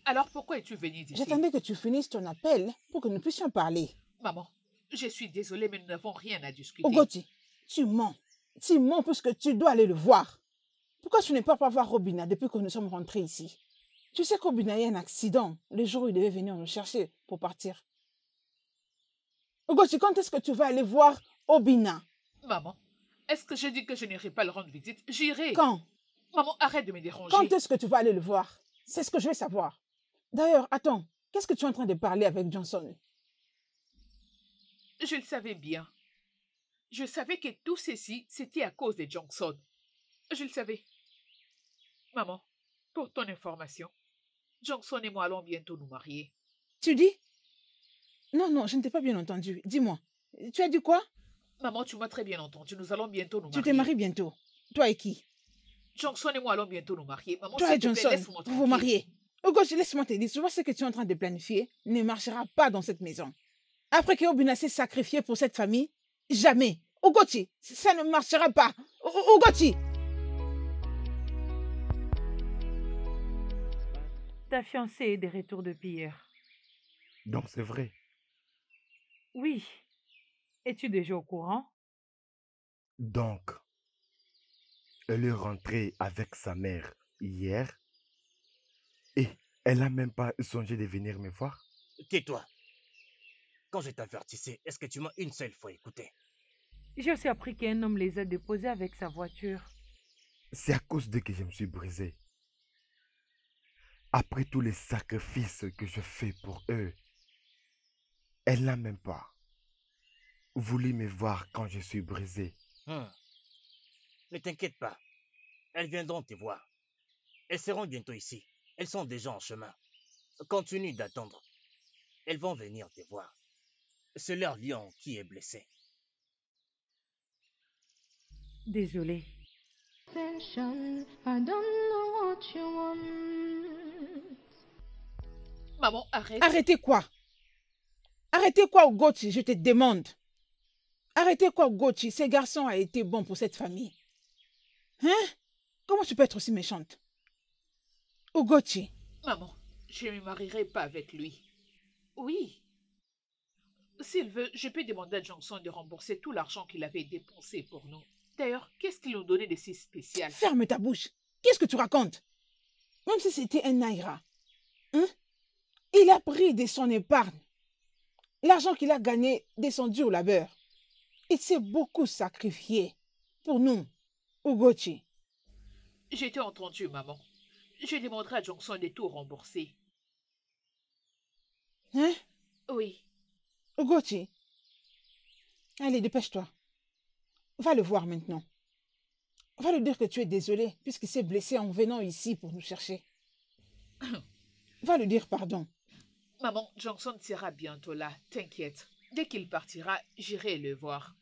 Alors pourquoi es-tu venue ici? J'attendais que tu finisses ton appel pour que nous puissions parler. Maman, je suis désolée, mais nous n'avons rien à discuter. Ogoti, tu mens. Tu mens puisque tu dois aller le voir. Pourquoi tu n'es pas voir Robina depuis que nous sommes rentrés ici? Tu sais qu'Obina a eu un accident le jour où il devait venir nous chercher pour partir. Ogoti, quand est-ce que tu vas aller voir Obina? Maman, est-ce que je dis que je n'irai pas le rendre visite? J'irai. Quand? Maman, arrête de me déranger. Quand est-ce que tu vas aller le voir? C'est ce que je veux savoir. D'ailleurs, attends, qu'est-ce que tu es en train de parler avec Johnson? Je le savais bien. Je savais que tout ceci, c'était à cause de Johnson. Je le savais. Maman, pour ton information, Johnson et moi allons bientôt nous marier. Tu dis? Non, je ne t'ai pas bien entendu. Dis-moi, tu as dit quoi? Maman, tu m'as très bien entendu. Nous allons bientôt nous marier. Tu te maries bientôt. Toi et qui? Johnson et moi allons bientôt nous marier. Maman, toi et Johnson, vous vous mariez. Ogoti, laisse-moi te dire, tu vois ce que tu es en train de planifier ne marchera pas dans cette maison. Après que Obina s'est sacrifié pour cette famille, jamais. Ogoti, ça ne marchera pas. Ogoti! Ta fiancée est de retour depuis hier. Donc c'est vrai. Oui. Es-tu déjà au courant? Donc, elle est rentrée avec sa mère hier et elle n'a même pas songé de venir me voir. Tais-toi. Quand je t'avertissais, est-ce que tu m'as une seule fois écouté? J'ai aussi appris qu'un homme les a déposés avec sa voiture. C'est à cause d'eux que je me suis brisé. Après tous les sacrifices que je fais pour eux, elle n'a même pas voulu me voir quand je suis brisé. Ne t'inquiète pas. Elles viendront te voir. Elles seront bientôt ici. Elles sont déjà en chemin. Continue d'attendre. Elles vont venir te voir. C'est leur lion qui est blessé. Désolée. Attention, I don't know what you want. Maman, arrête. Arrêtez quoi? Arrêtez quoi, Ogoti, je te demande. Arrêtez quoi, Ogoti, ce garçon a été bon pour cette famille. Hein? Comment tu peux être aussi méchante? Ogoti. Maman, je ne me marierai pas avec lui. Oui. S'il veut, je peux demander à Johnson de rembourser tout l'argent qu'il avait dépensé pour nous. D'ailleurs, qu'est-ce qu'il nous donnait de si spécial? Ferme ta bouche. Qu'est-ce que tu racontes? Même si c'était un Naira. Hein? Il a pris de son épargne. L'argent qu'il a gagné de son dur labeur. Il s'est beaucoup sacrifié pour nous, Ogoti. J'ai été entendu, maman. Je demanderai à Johnson de tout rembourser. Hein? Oui. Ogoti. Allez, dépêche-toi. Va le voir maintenant. Va lui dire que tu es désolé puisqu'il s'est blessé en venant ici pour nous chercher. Va lui dire pardon. Maman, Johnson sera bientôt là, t'inquiète. Dès qu'il partira, j'irai le voir.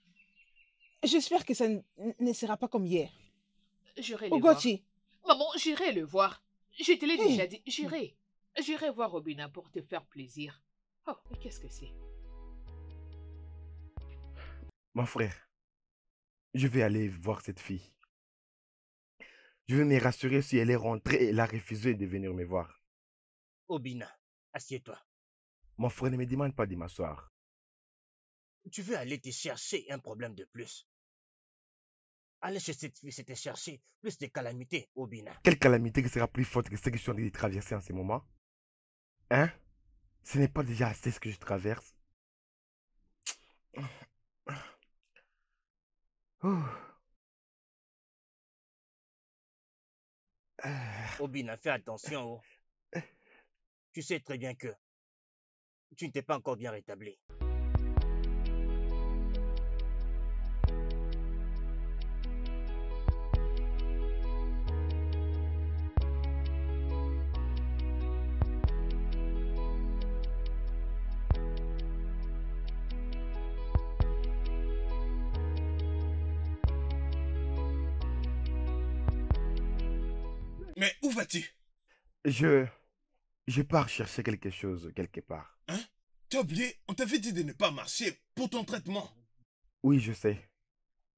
J'espère que ça ne sera pas comme hier. J'irai le Ogoti. voir. Maman, j'irai le voir. Je te l'ai déjà dit, j'irai. J'irai voir Robina pour te faire plaisir. Oh, mais qu'est-ce que c'est? Mon frère, je vais aller voir cette fille. Je vais me rassurer si elle est rentrée et elle a refusé de venir me voir. Obina, assieds-toi. Mon frère, ne me demande pas de m'asseoir. Tu veux aller te chercher un problème de plus. Aller chez cette fille, c'est te chercher plus de calamités, Obina. Quelle calamité qui sera plus forte que ce que je suis en train de traverser en ce moment? Hein? Ce n'est pas déjà assez ce que je traverse? Oh. Obina, fais attention. Oh. Tu sais très bien que tu ne t'es pas encore bien rétabli. Mais où vas-tu? Je pars chercher quelque chose quelque part. Hein? T'as oublié? On t'avait dit de ne pas marcher pour ton traitement. Oui, je sais.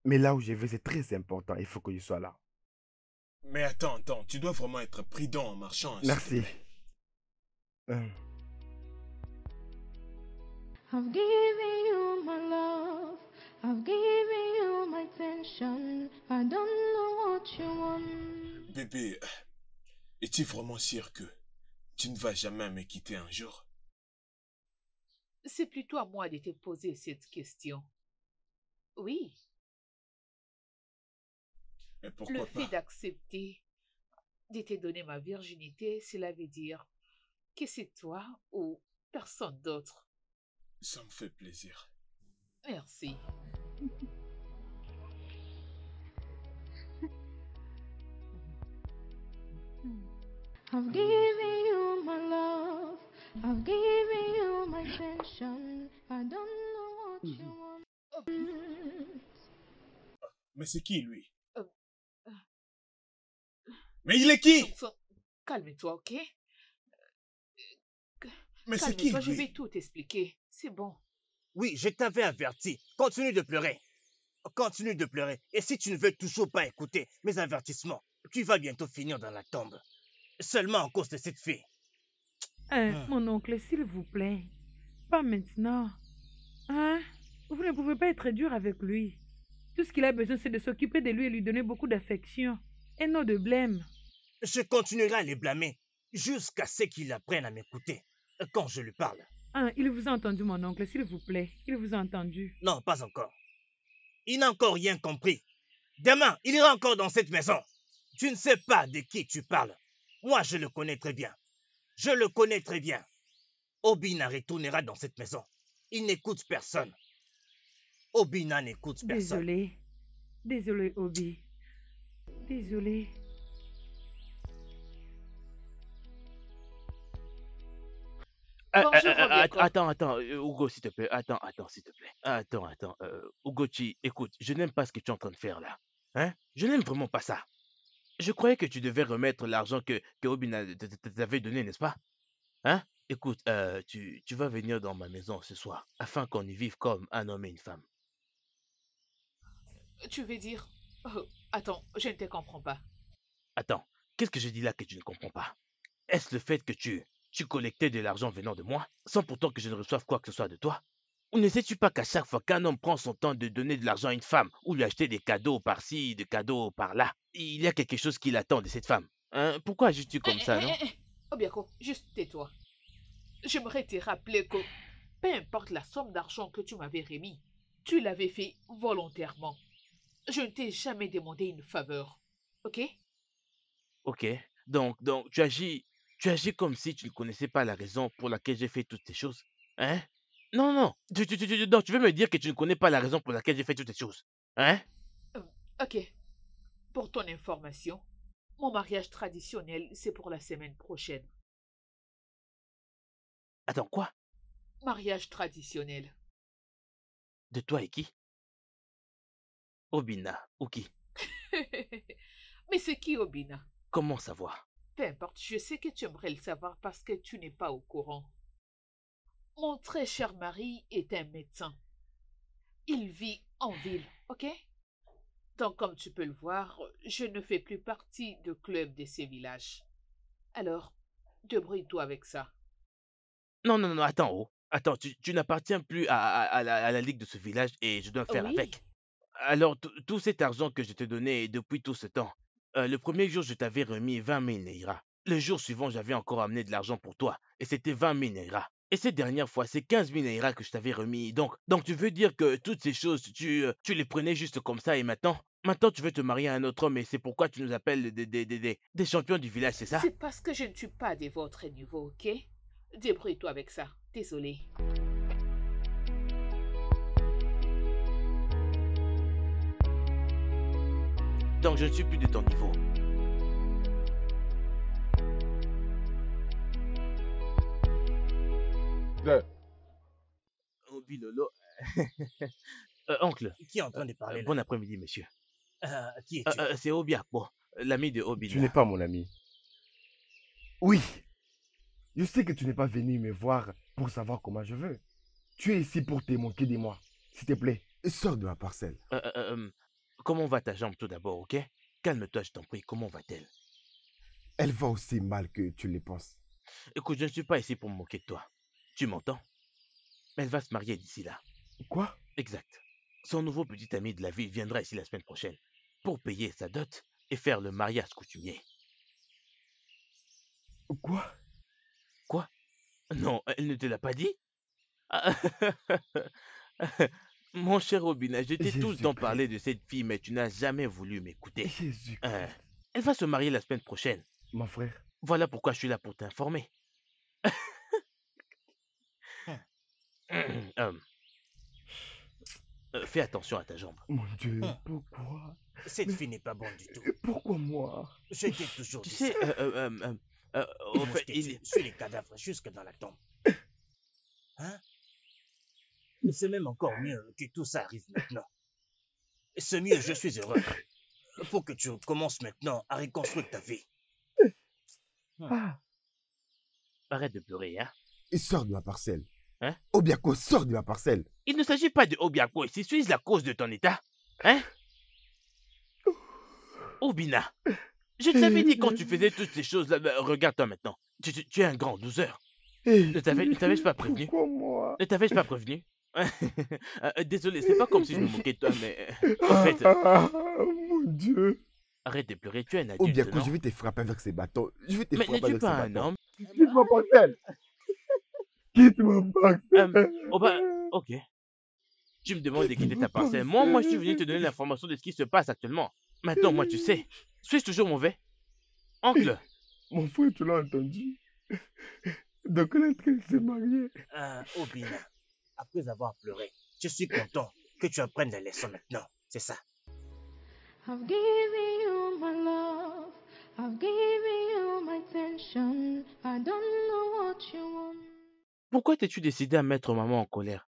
Mais là où je vais, c'est très important. Il faut que je sois là. Mais attends, tu dois vraiment être prudent en marchant. s'il te Merci. plaît. I've given you my love, I've given you my attention. I don't know what you want. Bébé, es-tu vraiment sûr que tu ne vas jamais me quitter un jour? C'est plutôt à moi de te poser cette question. Oui, Mais le pourquoi fait pas? d'accepter de te donner ma virginité, cela veut dire que c'est toi ou personne d'autre. Ça me fait plaisir. Merci. I've given you my love, I've given you my attention. I don't know what you want. Mais c'est qui, lui? Euh, Mais il est qui? Enfin, calme-toi, ok? Mais c'est qui, Calme-toi, je vais lui? tout t'expliquer. C'est bon. Oui, je t'avais averti. Continue de pleurer. Continue de pleurer. Et si tu ne veux toujours pas écouter mes avertissements, tu vas bientôt finir dans la tombe. Seulement à cause de cette fille. Mon oncle, s'il vous plaît. Pas maintenant. Hein? Vous ne pouvez pas être dur avec lui. Tout ce qu'il a besoin, c'est de s'occuper de lui et lui donner beaucoup d'affection. Et non de blême. Je continuerai à les blâmer jusqu'à ce qu'il apprenne à m'écouter quand je lui parle. Ah, il vous a entendu, mon oncle, s'il vous plaît. Il vous a entendu. Non, pas encore. Il n'a encore rien compris. Demain, il ira encore dans cette maison. Tu ne sais pas de qui tu parles. Moi, je le connais très bien. Je le connais très bien. Obina retournera dans cette maison. Il n'écoute personne. Obina n'écoute personne. Désolé. Désolé, Obi. Désolé. Bonjour, Obiako. Attends, Hugo, s'il te plaît. Attends, s'il te plaît. Attends. Ugochi, écoute, je n'aime pas ce que tu es en train de faire là. Hein? Je n'aime vraiment pas ça. Je croyais que tu devais remettre l'argent que Obina t'avait donné, n'est-ce pas? Hein? Écoute, tu vas venir dans ma maison ce soir, afin qu'on y vive comme un homme et une femme. Tu veux dire... Oh, attends, je ne te comprends pas. Attends, qu'est-ce que je dis là que tu ne comprends pas? Est-ce le fait que tu collectais de l'argent venant de moi, sans pourtant que je ne reçoive quoi que ce soit de toi? Ou ne sais-tu pas qu'à chaque fois qu'un homme prend son temps de donner de l'argent à une femme, ou lui acheter des cadeaux par-ci, des cadeaux par-là, il y a quelque chose qui l'attend de cette femme? Hein? Pourquoi agis-tu comme ça, non? Obiako, juste tais-toi. J'aimerais te rappeler que, peu importe la somme d'argent que tu m'avais remis, tu l'avais fait volontairement. Je ne t'ai jamais demandé une faveur. Ok? Ok, donc tu agis comme si tu ne connaissais pas la raison pour laquelle j'ai fait toutes ces choses. Hein? Non, non, tu veux me dire que tu ne connais pas la raison pour laquelle j'ai fait toutes ces choses. Hein? Ok. Pour ton information, mon mariage traditionnel, c'est pour la semaine prochaine. Attends, quoi? Mariage traditionnel. De toi et qui? Obina, ou qui? Mais c'est qui Obina? Comment savoir? Peu importe, je sais que tu aimerais le savoir parce que tu n'es pas au courant. Mon très cher mari est un médecin. Il vit en ville, ok? Donc, comme tu peux le voir, je ne fais plus partie du club de ces villages. Alors, débrouille-toi avec ça. Non, attends, oh. Attends, tu n'appartiens plus à la ligue de ce village et je dois faire Oui. avec. Alors, tout cet argent que je t'ai donné depuis tout ce temps, le premier jour, je t'avais remis 20 000 Naira. Le jour suivant, j'avais encore amené de l'argent pour toi et c'était 20 000 Naira. Et cette dernière fois, c'est 15 000 Naira que je t'avais remis. Donc tu veux dire que toutes ces choses, tu les prenais juste comme ça et maintenant tu veux te marier à un autre homme et c'est pourquoi tu nous appelles des champions du village, c'est ça? C'est parce que je ne suis pas de votre niveau, ok? Débrouille-toi avec ça. Désolée. Donc je ne suis plus de ton niveau. Obi Lolo. Oncle, Qui est en train de parler là? bon après-midi, monsieur. Qui es-tu? C'est Obi Akpo, l'ami de Obina. Tu n'es pas mon ami. Oui. Je sais que tu n'es pas venu me voir pour savoir comment je veux. Tu es ici pour te moquer de moi. S'il te plaît, sors de ma parcelle. Comment va ta jambe tout d'abord, ok? Calme-toi, je t'en prie. Comment va-t-elle? Elle va aussi mal que tu le penses. Écoute, je ne suis pas ici pour me moquer de toi. Tu m'entends? Elle va se marier d'ici là. Quoi? Exact. Son nouveau petit ami de la ville viendra ici la semaine prochaine pour payer sa dot et faire le mariage coutumier. Quoi? Quoi? Non, elle ne te l'a pas dit? Ah, mon cher Obina, je t'ai tout le temps Jésus-Christ. parlé de cette fille, mais tu n'as jamais voulu m'écouter. Jésus-Christ. Elle va se marier la semaine prochaine. Mon frère. Voilà pourquoi je suis là pour t'informer. Fais attention à ta jambe. Mon Dieu, Hum. pourquoi? Cette Mais- fille n'est pas bonne du tout. Pourquoi moi? Je t'ai toujours Tu dit sais, ça. au fait, il... Suis les cadavres jusque dans la tombe. Hein? Mais c'est même encore mieux que tout ça arrive maintenant. C'est mieux, je suis heureux. Faut que tu commences maintenant à reconstruire ta vie. Ah. Arrête de pleurer, hein. Sors de ma parcelle. Hein? Obiako, sors de ma parcelle. Il ne s'agit pas de Obiako ici. Suis-je la cause de ton état? Hein? Obina, je t'avais dit quand tu faisais toutes ces choses-là, regarde-toi maintenant. Tu es un grand loser. Ne t'avais-je pas prévenu? Pourquoi moi? Ne t'avais-je pas prévenu? Désolé, c'est pas comme si je me moquais de toi, mais en fait, Mon Dieu. arrête de pleurer, tu es un adulte, Obiako, non? je vais te frapper avec ces bâtons. Je vais te Mais frapper n'es-tu avec ces pas un bâtons. homme? Quitte ma parcelle. Quitte ma parcelle. Oh bah, ok. Tu me demandes de quitter ta parcelle. Moi, je suis venu te donner l'information de ce qui se passe actuellement. Maintenant, moi, tu sais. Suis-je toujours mauvais? Oncle, Mon frère, tu l'as entendu? Donc, elle est en train de se marier. Obina, après avoir pleuré, je suis content que tu apprennes la leçon maintenant. C'est ça. I've given you my love. I've given you my attention. I don't know what you want. pourquoi t'es-tu décidé à mettre maman en colère?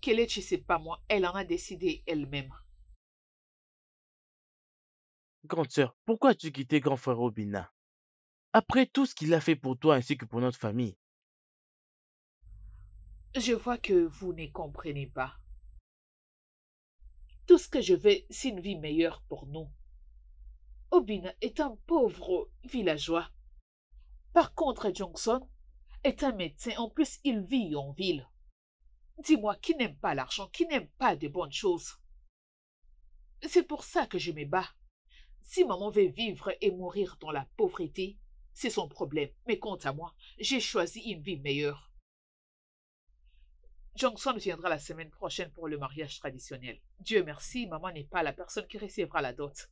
Kelechi, c'est pas moi. Elle en a décidé elle-même. Grande sœur, pourquoi as-tu quitté grand frère Obina? Après tout ce qu'il a fait pour toi ainsi que pour notre famille. Je vois que vous ne comprenez pas. Tout ce que je veux, c'est une vie meilleure pour nous. Obina est un pauvre villageois. Par contre, Johnson est un médecin. En plus, il vit en ville. Dis-moi, qui n'aime pas l'argent, qui n'aime pas de bonnes choses? C'est pour ça que je me bats. Si maman veut vivre et mourir dans la pauvreté, c'est son problème. Mais quant à moi, j'ai choisi une vie meilleure. Johnson viendra la semaine prochaine pour le mariage traditionnel. Dieu merci, maman n'est pas la personne qui recevra la dot.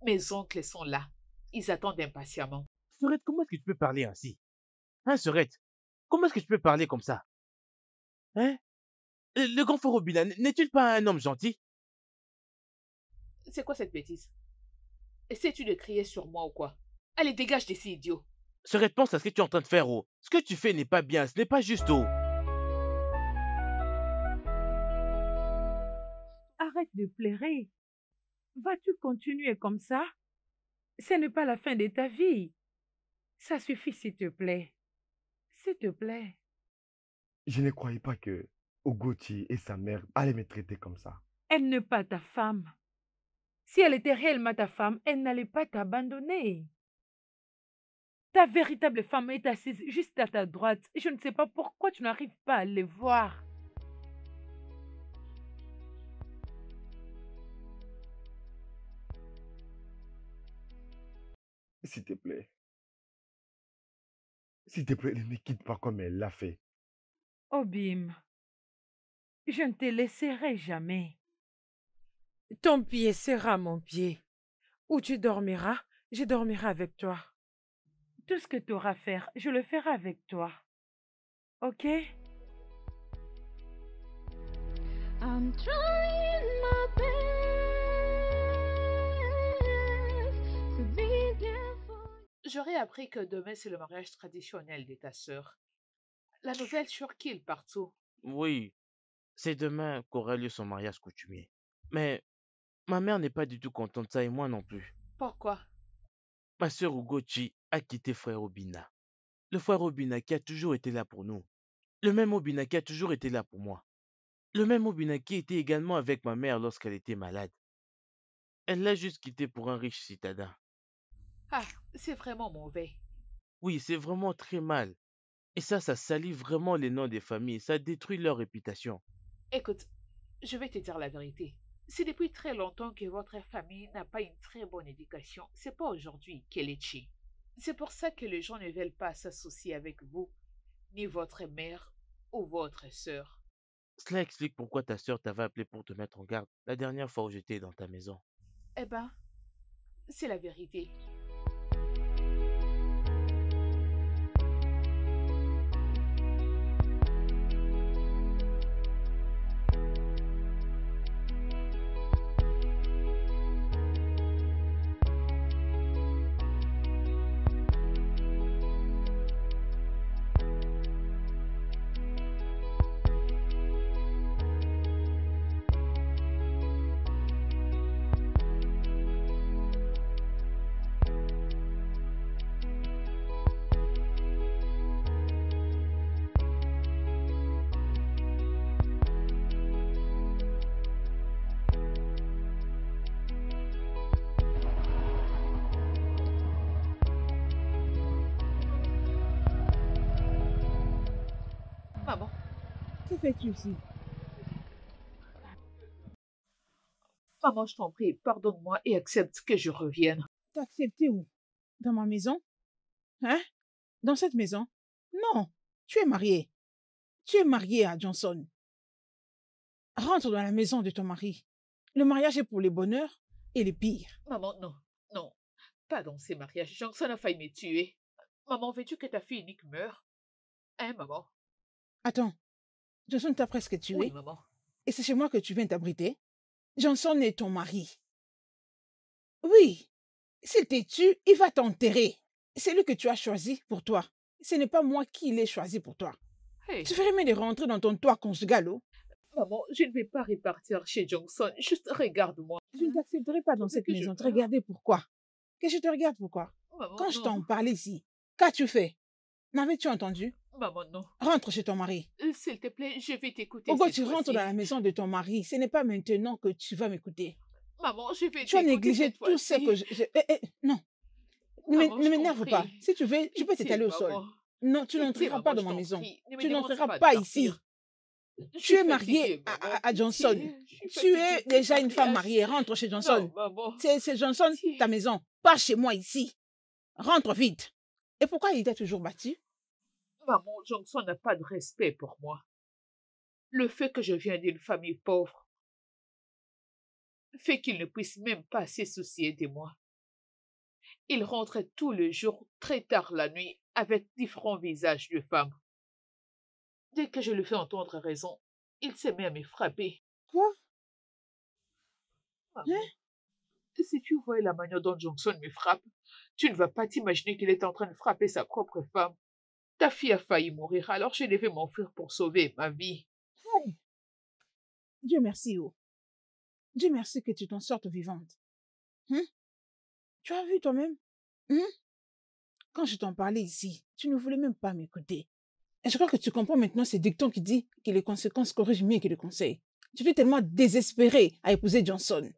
Mes oncles sont là. Ils attendent impatiemment. Sorette, comment est-ce que tu peux parler ainsi? Hein, Sorette? Comment est-ce que tu peux parler comme ça? Hein? Le grand frère Obina, n'est-il pas un homme gentil? C'est quoi cette bêtise? Essaies-tu de crier sur moi ou quoi? Allez, dégage d'ici, idiot. Sorette, pense à ce que tu es en train de faire, oh. Ce que tu fais n'est pas bien, ce n'est pas juste, oh. Arrête de pleurer. Vas-tu continuer comme ça? Ce n'est pas la fin de ta vie. Ça suffit, s'il te plaît. S'il te plaît. Je ne croyais pas que Ogoti et sa mère allaient me traiter comme ça. Elle n'est pas ta femme. Si elle était réellement ta femme, elle n'allait pas t'abandonner. Ta véritable femme est assise juste à ta droite. Je ne sais pas pourquoi tu n'arrives pas à les voir. S'il te plaît. S'il te plaît, ne me quitte pas comme elle l'a fait. Obim, je ne te laisserai jamais. Ton pied sera mon pied. Où tu dormiras, je dormirai avec toi. Tout ce que tu auras à faire, je le ferai avec toi. Ok? I'm trying my best to be there for you. J'aurais appris que demain c'est le mariage traditionnel de ta sœur. La nouvelle surkille partout. Oui, c'est demain qu'aura lieu son mariage coutumier. Mais ma mère n'est pas du tout contente de ça et moi non plus. Pourquoi? Ma sœur Ugochi a quitté frère Obina. Le frère Obina qui a toujours été là pour nous. Le même Obina qui a toujours été là pour moi. Le même Obina qui était également avec ma mère lorsqu'elle était malade. Elle l'a juste quitté pour un riche citadin. Ah, c'est vraiment mauvais. Oui, c'est vraiment très mal. Et ça salit vraiment les noms des familles, ça détruit leur réputation. Écoute, je vais te dire la vérité. C'est depuis très longtemps que votre famille n'a pas une très bonne éducation. C'est pas aujourd'hui qu'elle est chi. C'est pour ça que les gens ne veulent pas s'associer avec vous, ni votre mère ou votre sœur. Cela explique pourquoi ta sœur t'avait appelé pour te mettre en garde la dernière fois où j'étais dans ta maison. Eh ben, c'est la vérité. Maman, Que fais-tu ici? maman, je t'en prie, pardonne-moi et accepte que je revienne. T'as accepté où? Dans ma maison? Hein? Dans cette maison? Non, tu es marié. Tu es marié à Johnson. Rentre dans la maison de ton mari. Le mariage est pour les bonheurs et les pires. Maman, non, non, pas dans ces mariages. Johnson a failli me tuer. Maman, veux-tu que ta fille unique meure? Hein, maman? Attends, Johnson t'a presque tué Oui, maman. et c'est chez moi que tu viens t'abriter? Johnson est ton mari. Oui, s'il te tue, il va t'enterrer. C'est lui que tu as choisi pour toi. Ce n'est pas moi qui l'ai choisi pour toi. Hey, Tu ferais mieux de rentrer dans ton toit conjugal. Oh. maman, je ne vais pas repartir chez Johnson. Juste regarde-moi. Je ne t'accepterai pas dans Tu veux cette que je maison. Te meure? regarder pourquoi? Que je te regarde pourquoi? Maman, Quand je non. t'en parlais ici, qu'as-tu fait? M'avais-tu entendu? Maman, non. Rentre chez ton mari. S'il te plaît, je vais t'écouter. Pourquoi cette tu rentres fois-ci. dans la maison de ton mari? Ce n'est pas maintenant que tu vas m'écouter. Maman, je vais Tu as t'écouter négligé cette tout ce fois-ci. que non. Maman, Ne je m'énerve t'en pas. prie. Si tu veux, tu peux Pitié, t'étaler au sol. maman. Non, tu Pitié, n'entreras maman, pas dans je ma t'en maison. prie. Ne me Tu demande n'entreras pas de pas ici. partir. Je Tu suis es marié fatiguée, maman. à Johnson. Pitié, je suis Tu es fatiguée de déjà ce une femme mariage. mariée. Rentre chez Johnson. Non, maman. C'est Johnson, Pitié. ta maison. Pas chez moi ici. Rentre vite. Et pourquoi il t'a toujours battu? Maman, Johnson n'a pas de respect pour moi. Le fait que je viens d'une famille pauvre fait qu'il ne puisse même pas se soucier de moi. Il rentrait tous les jours, très tard la nuit, avec différents visages de femmes. Dès que je lui fais entendre raison, il se met à me frapper. Quoi? Maman, si tu voyais la manière dont Johnson me frappe, tu ne vas pas t'imaginer qu'il est en train de frapper sa propre femme. Ta fille a failli mourir, alors je devais m'enfuir pour sauver ma vie. Hey. Dieu merci, oh. Dieu merci que tu t'en sortes vivante. Tu as vu toi-même? Quand je t'en parlais ici, tu ne voulais même pas m'écouter. Et je crois que tu comprends maintenant ces dictons qui disent que les conséquences corrigent mieux que les conseils. Tu étais tellement désespéré à épouser Johnson.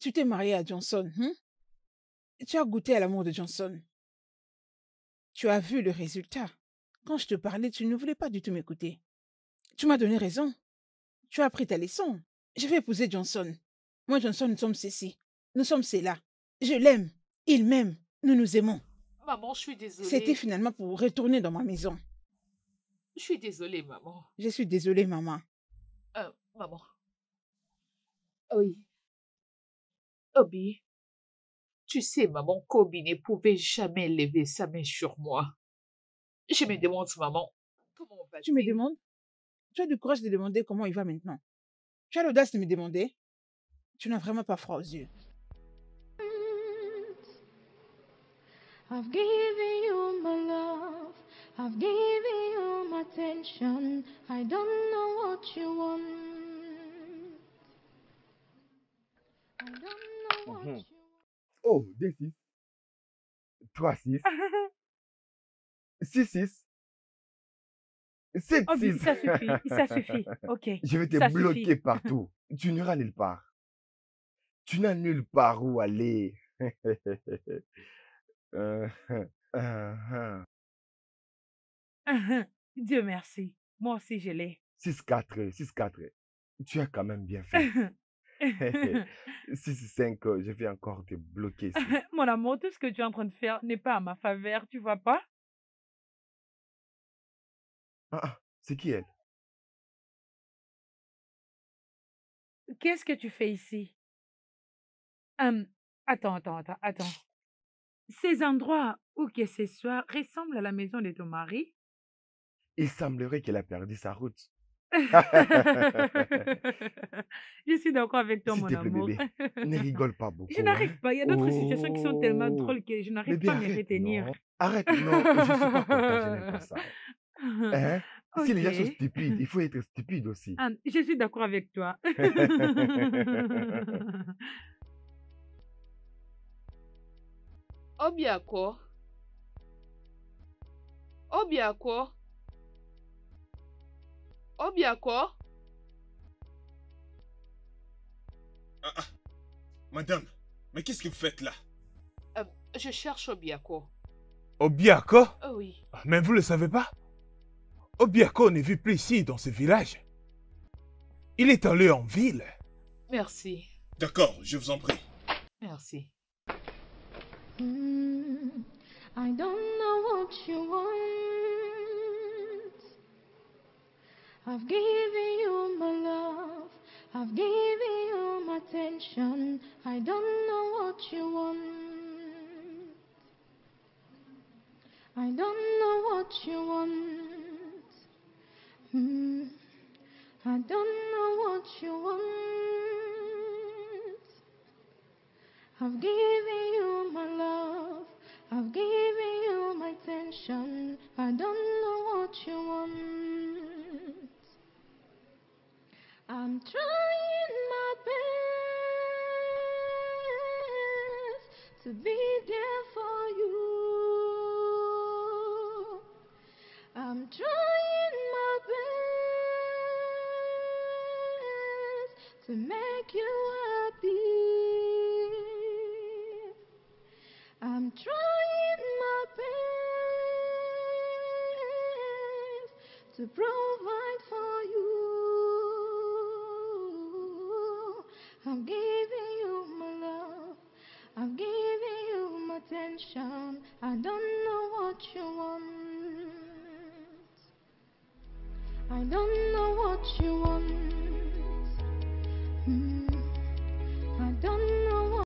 Tu t'es marié à Johnson. Tu as goûté à l'amour de Johnson. Tu as vu le résultat. Quand je te parlais, tu ne voulais pas du tout m'écouter. Tu m'as donné raison. Tu as appris ta leçon. Je vais épouser Johnson. Moi, Johnson, nous sommes ceci. Nous sommes cela. Je l'aime. Il m'aime. Nous nous aimons. Maman, je suis désolée. C'était finalement pour retourner dans ma maison. Je suis désolée, maman. Je suis désolée, maman. Maman. Oui. Obi. Tu sais, maman, qu'Obi ne pouvait jamais lever sa main sur moi. Je me demande, maman, Tu me demandes? Tu as du courage de demander comment il va maintenant. Tu as l'audace de me demander? Tu n'as vraiment pas froid aux yeux. I've given you my love. I've given you my attention. I don't know what you want. I don't know what Mhm. you Oh, 2-6, 3-6, 6-6, Obi, 7-6. ça suffit, ça suffit. Ok, Je vais te ça bloquer suffit. partout. Tu n'iras nulle part. Tu n'as nulle part où aller. Euh, Dieu merci. Moi aussi, je l'ai. 6-4, 6-4. Tu as quand même bien fait. 6-5, je vais encore te bloquer ici. Mon amour, tout ce que tu es en train de faire n'est pas à ma faveur, tu vois pas? Ah, c'est qui elle? Qu'est-ce que tu fais ici? Hum, attends. Ces endroits où que ce soit ressemblent à la maison de ton mari? Il semblerait qu'elle a perdu sa route. Je suis d'accord avec toi, S'il mon te plaît, amour. bébé, ne rigole pas Je beaucoup, hein? n'arrive pas. Il y a d'autres situations qui sont tellement Oh, drôles que je n'arrive bébé, pas à me arrête, retenir. non. Arrête, non, je suis pas content, je n'aime pas ça. Hein? Si les gens sont Ok. stupides, il faut être stupide aussi. Ah, je suis d'accord avec toi. Obiako. Obiako. Obiako. Ah, ah, madame, mais qu'est-ce que vous faites là? Je cherche Obiako. Obiako? Oui. Mais vous le savez pas? Obiako ne vit plus ici, dans ce village. Il est allé en ville. Merci. D'accord, je vous en prie. Merci. I don't know what you want. I've given you my love. I've given you my attention. I don't know what you want. I don't know what you want. I don't know what you want. I've given you my love. I've given you my attention. I don't know what you want. I'm trying my best to be there for you. I'm trying my best to make you happy. I'm trying my best to provide for you. I'm giving you my love. I'm giving you my attention. I don't know what you want. I don't know what you want.